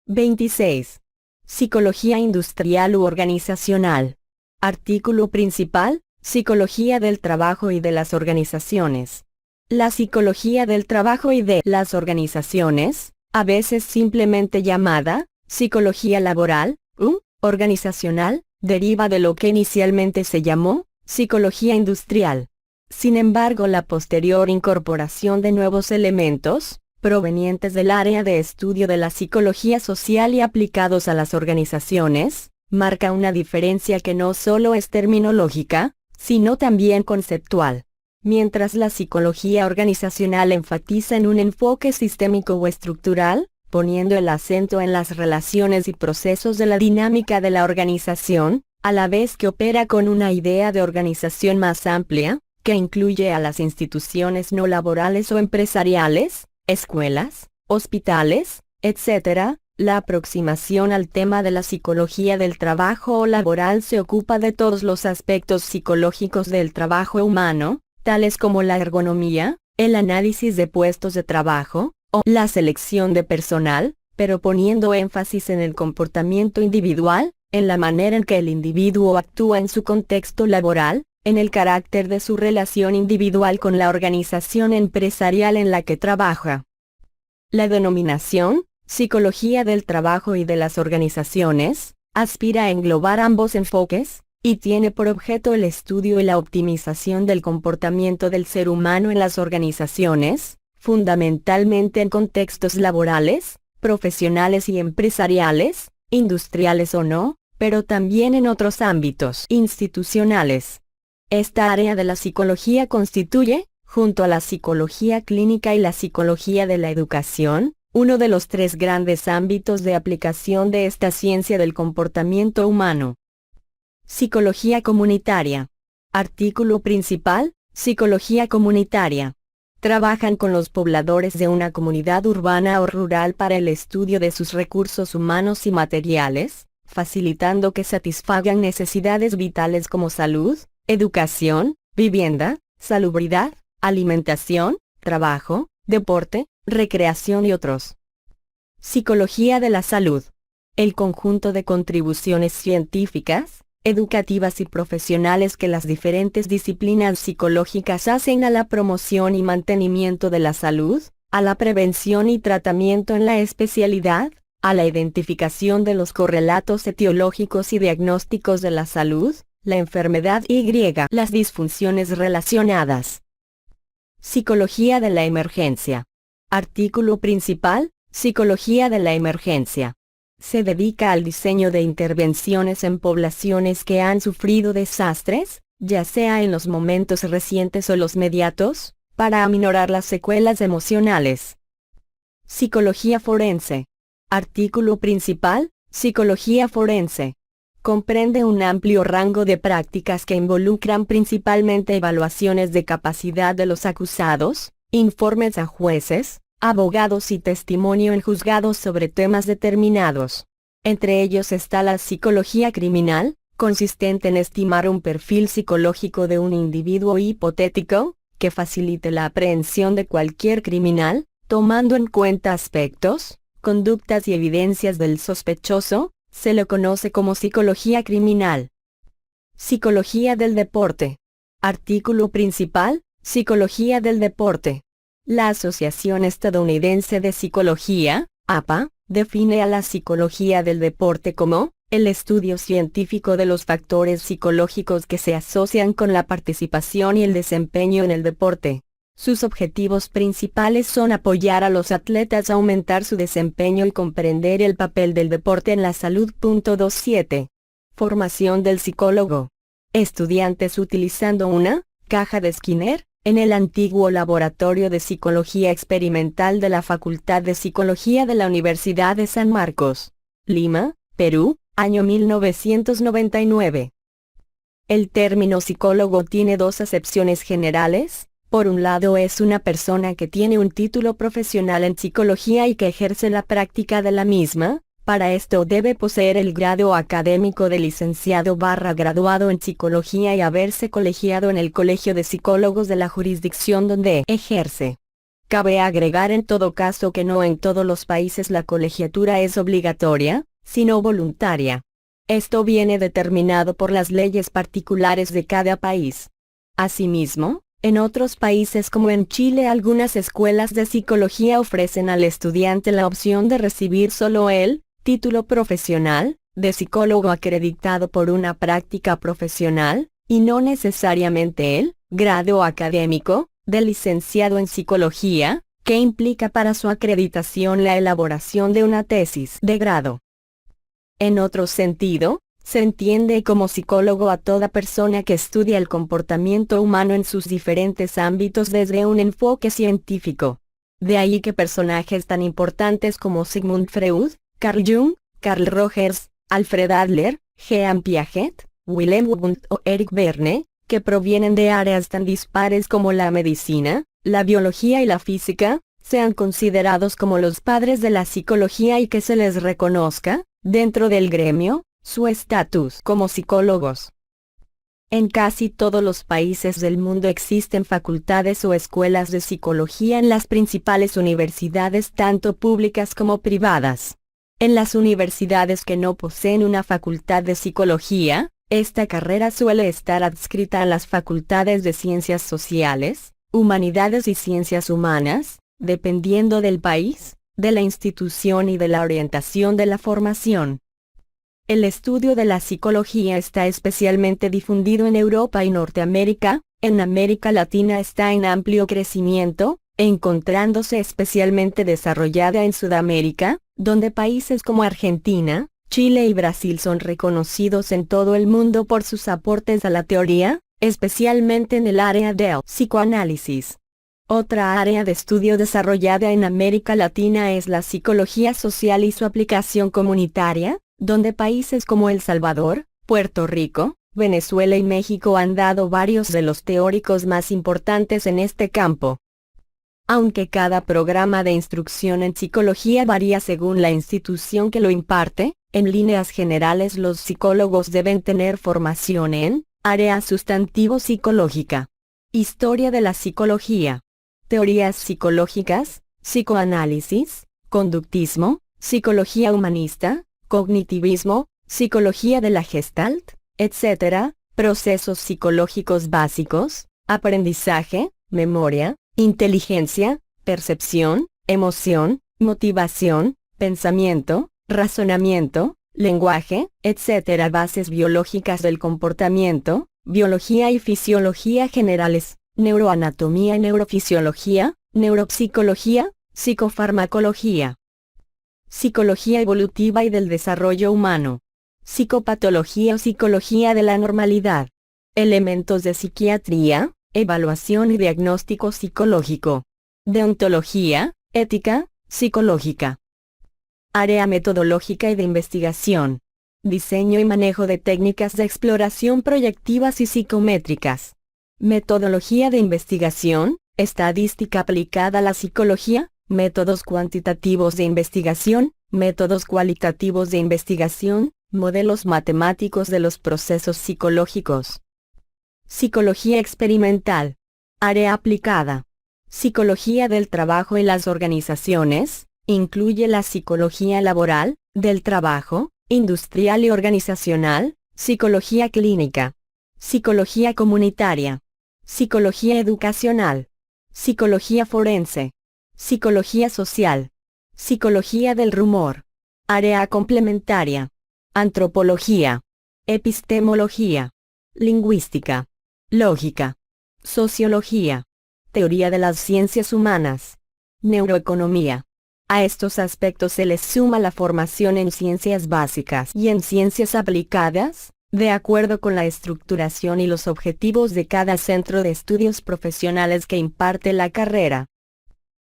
26. Psicología industrial u organizacional. Artículo principal, Psicología del trabajo y de las organizaciones. La psicología del trabajo y de las organizaciones, a veces simplemente llamada psicología laboral u organizacional, deriva de lo que inicialmente se llamó psicología industrial. Sin embargo, la posterior incorporación de nuevos elementos, provenientes del área de estudio de la psicología social y aplicados a las organizaciones, marca una diferencia que no solo es terminológica, sino también conceptual. Mientras la psicología organizacional enfatiza en un enfoque sistémico o estructural, poniendo el acento en las relaciones y procesos de la dinámica de la organización, a la vez que opera con una idea de organización más amplia, que incluye a las instituciones no laborales o empresariales, escuelas, hospitales, etc., la aproximación al tema de la psicología del trabajo o laboral se ocupa de todos los aspectos psicológicos del trabajo humano, tales como la ergonomía, el análisis de puestos de trabajo, o la selección de personal, pero poniendo énfasis en el comportamiento individual, en la manera en que el individuo actúa en su contexto laboral, en el carácter de su relación individual con la organización empresarial en la que trabaja. La denominación, psicología del trabajo y de las organizaciones, aspira a englobar ambos enfoques, y tiene por objeto el estudio y la optimización del comportamiento del ser humano en las organizaciones, fundamentalmente en contextos laborales, profesionales y empresariales, industriales o no, pero también en otros ámbitos institucionales. Esta área de la psicología constituye, junto a la psicología clínica y la psicología de la educación, uno de los tres grandes ámbitos de aplicación de esta ciencia del comportamiento humano. Psicología comunitaria. Artículo principal, psicología comunitaria. Trabajan con los pobladores de una comunidad urbana o rural para el estudio de sus recursos humanos y materiales, facilitando que satisfagan necesidades vitales como salud, educación, vivienda, salubridad, alimentación, trabajo, deporte, recreación y otros. Psicología de la salud. El conjunto de contribuciones científicas, educativas y profesionales que las diferentes disciplinas psicológicas hacen a la promoción y mantenimiento de la salud, a la prevención y tratamiento en la especialidad, a la identificación de los correlatos etiológicos y diagnósticos de la salud, la enfermedad y las disfunciones relacionadas. Psicología de la emergencia. Artículo principal, psicología de la emergencia. Se dedica al diseño de intervenciones en poblaciones que han sufrido desastres, ya sea en los momentos recientes o los mediatos, para aminorar las secuelas emocionales. Psicología forense. Artículo principal, psicología forense. Comprende un amplio rango de prácticas que involucran principalmente evaluaciones de capacidad de los acusados, informes a jueces, abogados y testimonio en juzgados sobre temas determinados. Entre ellos está la psicología criminal, consistente en estimar un perfil psicológico de un individuo hipotético, que facilite la aprehensión de cualquier criminal, tomando en cuenta aspectos, conductas y evidencias del sospechoso, se lo conoce como psicología criminal. Psicología del deporte. Artículo principal, psicología del deporte. La Asociación Estadounidense de Psicología, APA, define a la psicología del deporte como el estudio científico de los factores psicológicos que se asocian con la participación y el desempeño en el deporte. Sus objetivos principales son apoyar a los atletas a aumentar su desempeño y comprender el papel del deporte en la salud. 27. Formación del psicólogo. Estudiantes utilizando una caja de Skinner, en el antiguo Laboratorio de Psicología Experimental de la Facultad de Psicología de la Universidad de San Marcos, Lima, Perú, año 1999. El término psicólogo tiene dos acepciones generales. Por un lado es una persona que tiene un título profesional en psicología y que ejerce la práctica de la misma. Para esto debe poseer el grado académico de licenciado/graduado en psicología y haberse colegiado en el Colegio de Psicólogos de la jurisdicción donde ejerce. Cabe agregar en todo caso que no en todos los países la colegiatura es obligatoria, sino voluntaria. Esto viene determinado por las leyes particulares de cada país. Asimismo, en otros países como en Chile algunas escuelas de psicología ofrecen al estudiante la opción de recibir solo el título profesional, de psicólogo acreditado por una práctica profesional, y no necesariamente el grado académico, de licenciado en psicología, que implica para su acreditación la elaboración de una tesis de grado. En otro sentido, se entiende como psicólogo a toda persona que estudia el comportamiento humano en sus diferentes ámbitos desde un enfoque científico. De ahí que personajes tan importantes como Sigmund Freud, Carl Jung, Carl Rogers, Alfred Adler, Jean Piaget, Wilhelm Wundt o Eric Berne, que provienen de áreas tan dispares como la medicina, la biología y la física, sean considerados como los padres de la psicología y que se les reconozca, dentro del gremio, su estatus como psicólogos. En casi todos los países del mundo existen facultades o escuelas de psicología en las principales universidades tanto públicas como privadas. En las universidades que no poseen una facultad de psicología, esta carrera suele estar adscrita a las facultades de ciencias sociales, humanidades y ciencias humanas, dependiendo del país, de la institución y de la orientación de la formación. El estudio de la psicología está especialmente difundido en Europa y Norteamérica, en América Latina está en amplio crecimiento, encontrándose especialmente desarrollada en Sudamérica, donde países como Argentina, Chile y Brasil son reconocidos en todo el mundo por sus aportes a la teoría, especialmente en el área del psicoanálisis. Otra área de estudio desarrollada en América Latina es la psicología social y su aplicación comunitaria, donde países como El Salvador, Puerto Rico, Venezuela y México han dado varios de los teóricos más importantes en este campo. Aunque cada programa de instrucción en psicología varía según la institución que lo imparte, en líneas generales los psicólogos deben tener formación en área sustantivo-psicológica, historia de la psicología, teorías psicológicas, psicoanálisis, conductismo, psicología humanista, cognitivismo, psicología de la Gestalt, etc., procesos psicológicos básicos, aprendizaje, memoria, inteligencia, percepción, emoción, motivación, pensamiento, razonamiento, lenguaje, etc. Bases biológicas del comportamiento, biología y fisiología generales, neuroanatomía y neurofisiología, neuropsicología, psicofarmacología. Psicología evolutiva y del desarrollo humano. Psicopatología o psicología de la normalidad. Elementos de psiquiatría, evaluación y diagnóstico psicológico. Deontología, ética, psicológica. Área metodológica y de investigación. Diseño y manejo de técnicas de exploración proyectivas y psicométricas. Metodología de investigación, estadística aplicada a la psicología, métodos cuantitativos de investigación, métodos cualitativos de investigación, modelos matemáticos de los procesos psicológicos. Psicología experimental. Área aplicada. Psicología del trabajo y las organizaciones, incluye la psicología laboral, del trabajo, industrial y organizacional, psicología clínica, psicología comunitaria, psicología educacional, psicología forense, psicología social, psicología del rumor, área complementaria, antropología, epistemología, lingüística, lógica, sociología, teoría de las ciencias humanas, neuroeconomía. A estos aspectos se les suma la formación en ciencias básicas y en ciencias aplicadas, de acuerdo con la estructuración y los objetivos de cada centro de estudios profesionales que imparte la carrera.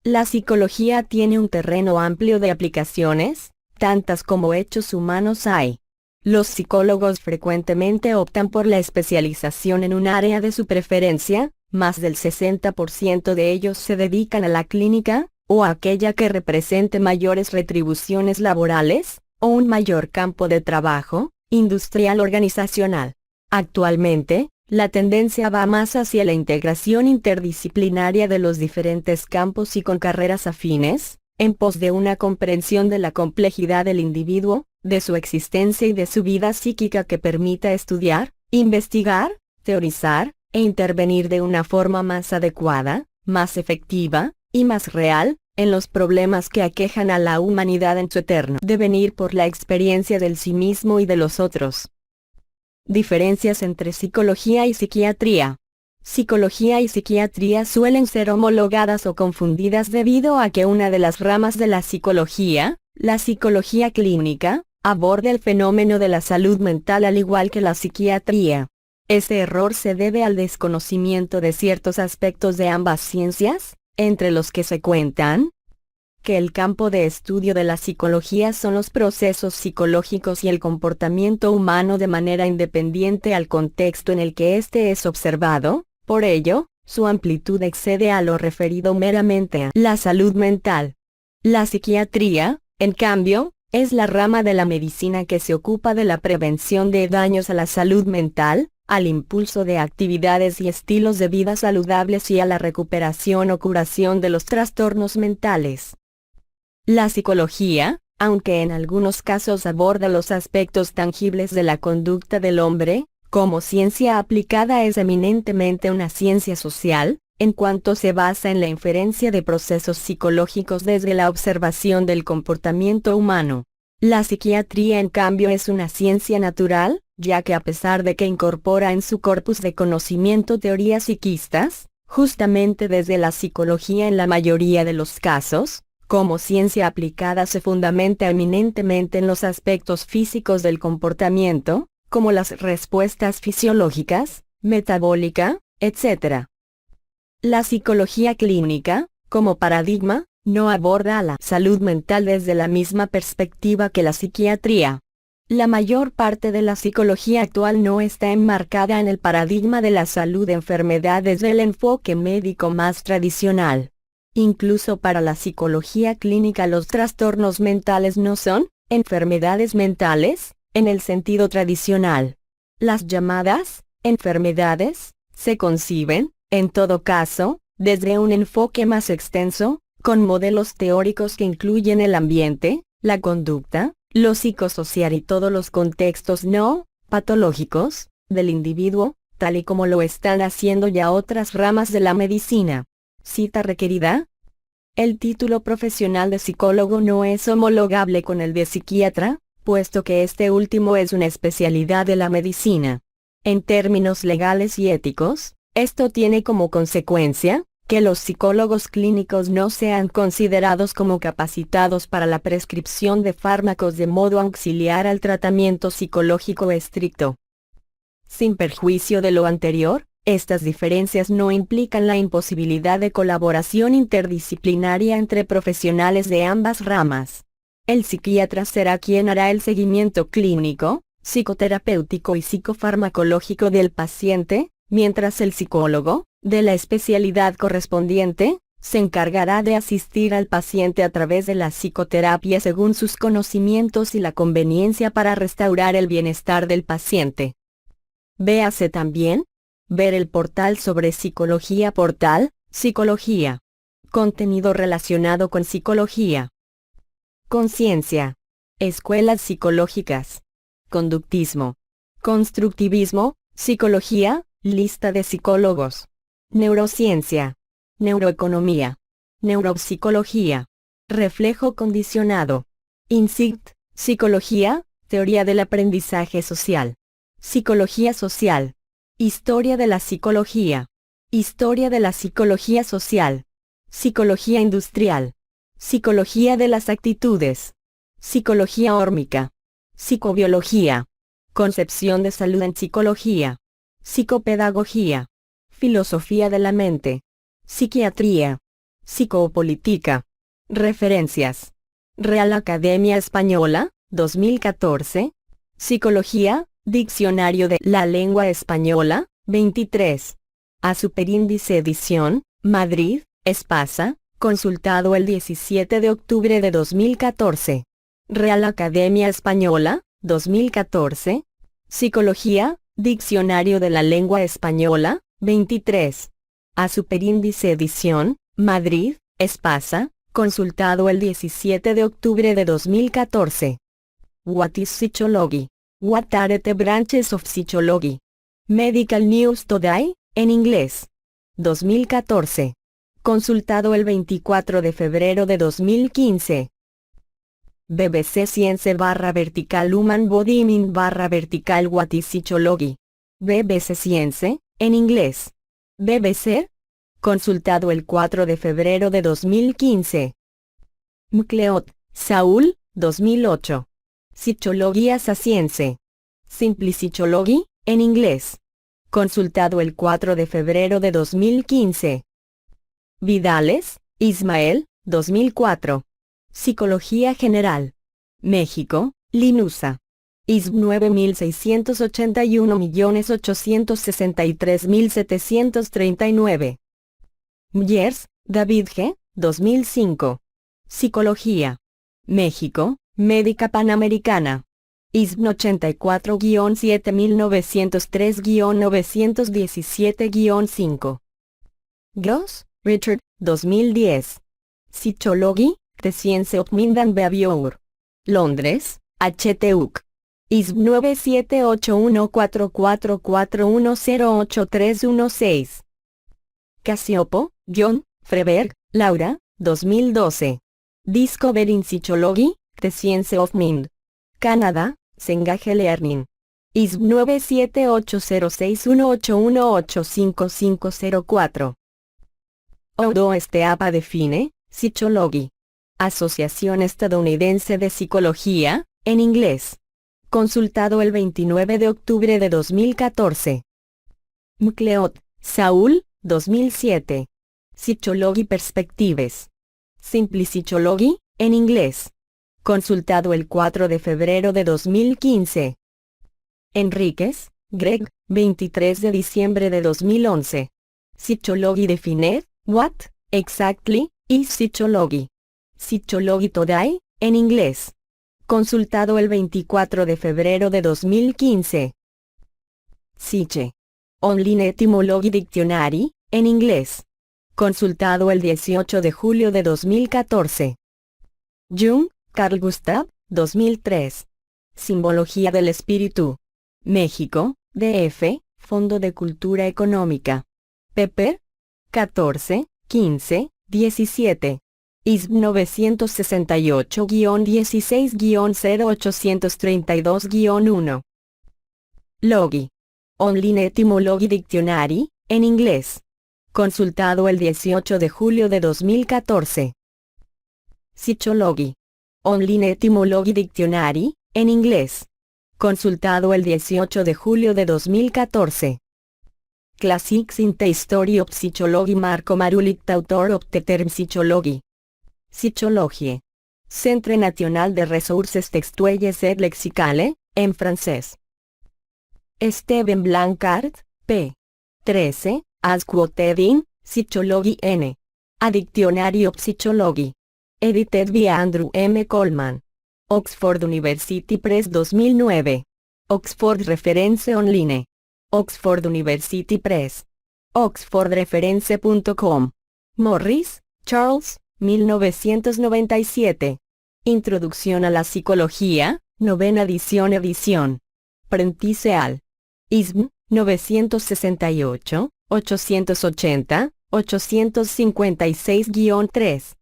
La psicología tiene un terreno amplio de aplicaciones, tantas como hechos humanos hay. Los psicólogos frecuentemente optan por la especialización en un área de su preferencia, más del 60% de ellos se dedican a la clínica, o a aquella que represente mayores retribuciones laborales, o un mayor campo de trabajo, industrial organizacional. Actualmente, la tendencia va más hacia la integración interdisciplinaria de los diferentes campos y con carreras afines, en pos de una comprensión de la complejidad del individuo, de su existencia y de su vida psíquica que permita estudiar, investigar, teorizar, e intervenir de una forma más adecuada, más efectiva, y más real, en los problemas que aquejan a la humanidad en su eterno devenir por la experiencia del sí mismo y de los otros. Diferencias entre psicología y psiquiatría. Psicología y psiquiatría suelen ser homologadas o confundidas debido a que una de las ramas de la psicología clínica, aborda el fenómeno de la salud mental al igual que la psiquiatría. Ese error se debe al desconocimiento de ciertos aspectos de ambas ciencias, entre los que se cuentan que el campo de estudio de la psicología son los procesos psicológicos y el comportamiento humano de manera independiente al contexto en el que éste es observado, por ello, su amplitud excede a lo referido meramente a la salud mental. La psiquiatría, en cambio, es la rama de la medicina que se ocupa de la prevención de daños a la salud mental, al impulso de actividades y estilos de vida saludables y a la recuperación o curación de los trastornos mentales. La psicología, aunque en algunos casos aborda los aspectos tangibles de la conducta del hombre, como ciencia aplicada es eminentemente una ciencia social, en cuanto se basa en la inferencia de procesos psicológicos desde la observación del comportamiento humano. La psiquiatría en cambio es una ciencia natural, ya que a pesar de que incorpora en su corpus de conocimiento teorías psiquistas, justamente desde la psicología en la mayoría de los casos, como ciencia aplicada se fundamenta eminentemente en los aspectos físicos del comportamiento, como las respuestas fisiológicas, metabólica, etc. La psicología clínica, como paradigma, no aborda a la salud mental desde la misma perspectiva que la psiquiatría. La mayor parte de la psicología actual no está enmarcada en el paradigma de la salud-enfermedad desde el enfoque médico más tradicional. Incluso para la psicología clínica los trastornos mentales no son enfermedades mentales, en el sentido tradicional. Las llamadas enfermedades se conciben, en todo caso, desde un enfoque más extenso, con modelos teóricos que incluyen el ambiente, la conducta, lo psicosocial y todos los contextos no patológicos del individuo, tal y como lo están haciendo ya otras ramas de la medicina. Cita requerida. El título profesional de psicólogo no es homologable con el de psiquiatra, puesto que este último es una especialidad de la medicina. En términos legales y éticos, esto tiene como consecuencia que los psicólogos clínicos no sean considerados como capacitados para la prescripción de fármacos de modo auxiliar al tratamiento psicológico estricto. Sin perjuicio de lo anterior, estas diferencias no implican la imposibilidad de colaboración interdisciplinaria entre profesionales de ambas ramas. El psiquiatra será quien hará el seguimiento clínico, psicoterapéutico y psicofarmacológico del paciente, mientras el psicólogo, de la especialidad correspondiente, se encargará de asistir al paciente a través de la psicoterapia según sus conocimientos y la conveniencia para restaurar el bienestar del paciente. Véase también: ver el portal sobre psicología. Portal, psicología. Contenido relacionado con psicología. Conciencia. Escuelas psicológicas. Conductismo. Constructivismo, psicología, lista de psicólogos. Neurociencia. Neuroeconomía. Neuropsicología. Reflejo condicionado. INSIT, psicología, teoría del aprendizaje social. Psicología social. Historia de la psicología. Historia de la psicología social. Psicología industrial. Psicología de las actitudes. Psicología órmica. Psicobiología. Concepción de salud en psicología. Psicopedagogía. Filosofía de la mente. Psiquiatría. Psicopolítica. Referencias. Real Academia Española, 2014. Psicología, Diccionario de la Lengua Española, 23. A Superíndice Edición, Madrid, Espasa, consultado el 17 de octubre de 2014. Real Academia Española, 2014. Psicología, Diccionario de la Lengua Española, 23. A Superíndice Edición, Madrid, Espasa, consultado el 17 de octubre de 2014. What is Psychology? What are the branches of psychology? Medical News Today, en inglés. 2014. Consultado el 24 de febrero de 2015. BBC Science /vertical Human Body Mind /vertical What is Psychology? BBC Science, en inglés. BBC. Consultado el 4 de febrero de 2015. McLeod, Saúl, 2008. Psychologia Sapiense. Simplicity, en inglés. Consultado el 4 de febrero de 2015. Vidales, Ismael, 2004. Psicología General. México, Linusa. ISB 9681.863.739. Myers, David G., 2005. Psicología. México, Médica Panamericana. ISB 84-7903-917-5. Gross, Richard, 2010. Psychologie, the Science of Mind and Behavior. Londres, HTUC. ISB 97814441083116. Casiopo, John, Freberg, Laura, 2012. Discovering Psychology, the Science of Mind. Canadá, Cengage Learning. ISB 97806181855504. Odo Esteapa define, Psychology. Asociación Estadounidense de Psicología, en inglés. Consultado el 29 de octubre de 2014. McLeod, Saúl, 2007. Psychology Perspectives. Simplicity, en inglés. Consultado el 4 de febrero de 2015. Enríquez, Greg, 23 de diciembre de 2011. Psychology Defined, What, Exactly, is Psychology. Psychology Today, en inglés. Consultado el 24 de febrero de 2015. Psyche. Online Etymology Dictionary, en inglés. Consultado el 18 de julio de 2014. Jung, Carl Gustav, 2003. Simbología del Espíritu. México, DF, Fondo de Cultura Económica. pp. 14, 15, 17. ISB 968-16-0832-1. Logi. Online Etymology Dictionary, en inglés. Consultado el 18 de julio de 2014. Psychology. Online Etymology Dictionary, en inglés. Consultado el 18 de julio de 2014. Classics in the History of Psychology Marco Marulic Author of the term Psychology. Psychologie. Centre National de Ressources Textuelles et Lexicales, en francés. Steven Blancard, p. 13, as quoted in Psychology N. A Dictionary of Psychology. Edited by Andrew M. Coleman. Oxford University Press 2009. Oxford Reference Online. Oxford University Press. oxfordreference.com. Morris, Charles, 1997. Introducción a la Psicología, novena edición. Prentice al. ISBN, 968, 880, 856-3.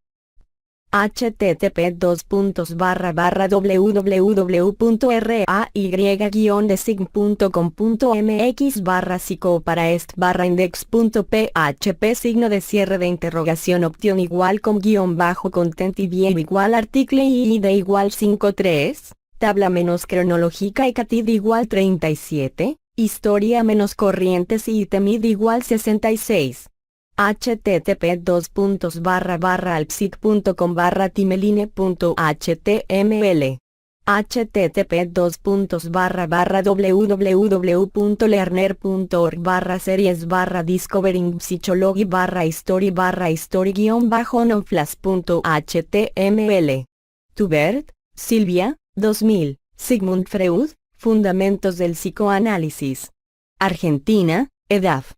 http://www.ray-design.com.mx/psico-para-est/index.php signo de cierre de interrogación opción igual com guión bajo content y bien igual article y id igual 53, tabla menos cronológica y catid igual 37, historia menos corrientes y temid igual 66. http://alpsic.com/timeline.html. http://www.learner.org/series/discovering psychology/history/story-nonflash.html. Tubert, Silvia, 2000, Sigmund Freud, Fundamentos del Psicoanálisis. Argentina, EDAF.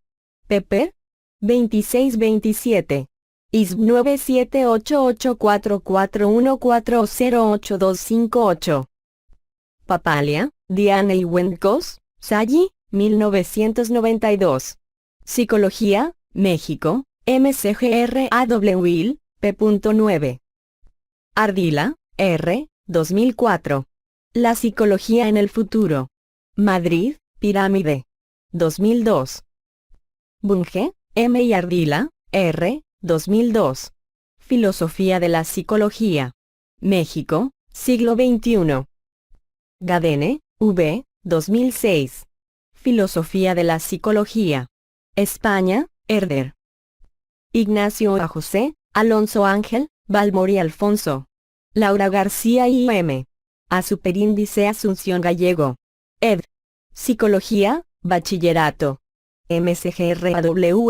pp. 26-27. ISB 9788441408258. Papalia, Diana y Wenkos, Sally, 1992. Psicología, México, MCGRAWIL, p.9. Ardila, R., 2004. La psicología en el futuro. Madrid, Pirámide. 2002. Bunge, M. y Ardila, R. 2002. Filosofía de la psicología. México, siglo XXI. Gadene, V. 2006. Filosofía de la psicología. España, Herder. Ignacio A. José, Alonso Ángel, Balmori Alfonso. Laura García IM. A Superíndice Asunción Gallego. Ed. Psicología, Bachillerato. MSGRAWHILL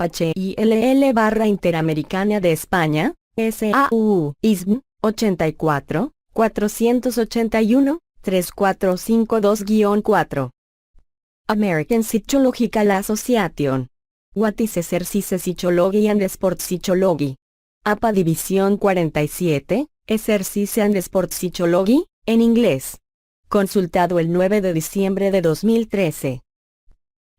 Interamericana de España, SAU, ISM, 84, 481, 3452-4. American Psychological Association. What is Exercise Psychology and Sport Psychology? APA División 47, Exercise and Sport Psychology, en inglés. Consultado el 9 de diciembre de 2013.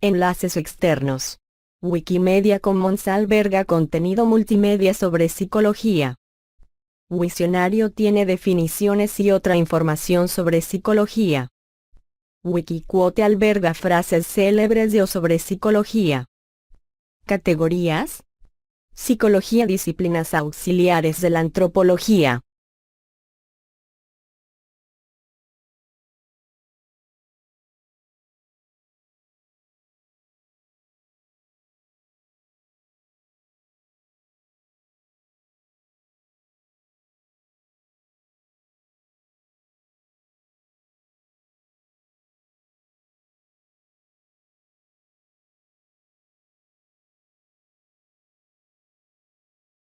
Enlaces externos. Wikimedia Commons alberga contenido multimedia sobre psicología. Wiktionario tiene definiciones y otra información sobre psicología. Wikiquote alberga frases célebres de o sobre psicología. Categorías. Psicología, disciplinas auxiliares de la antropología.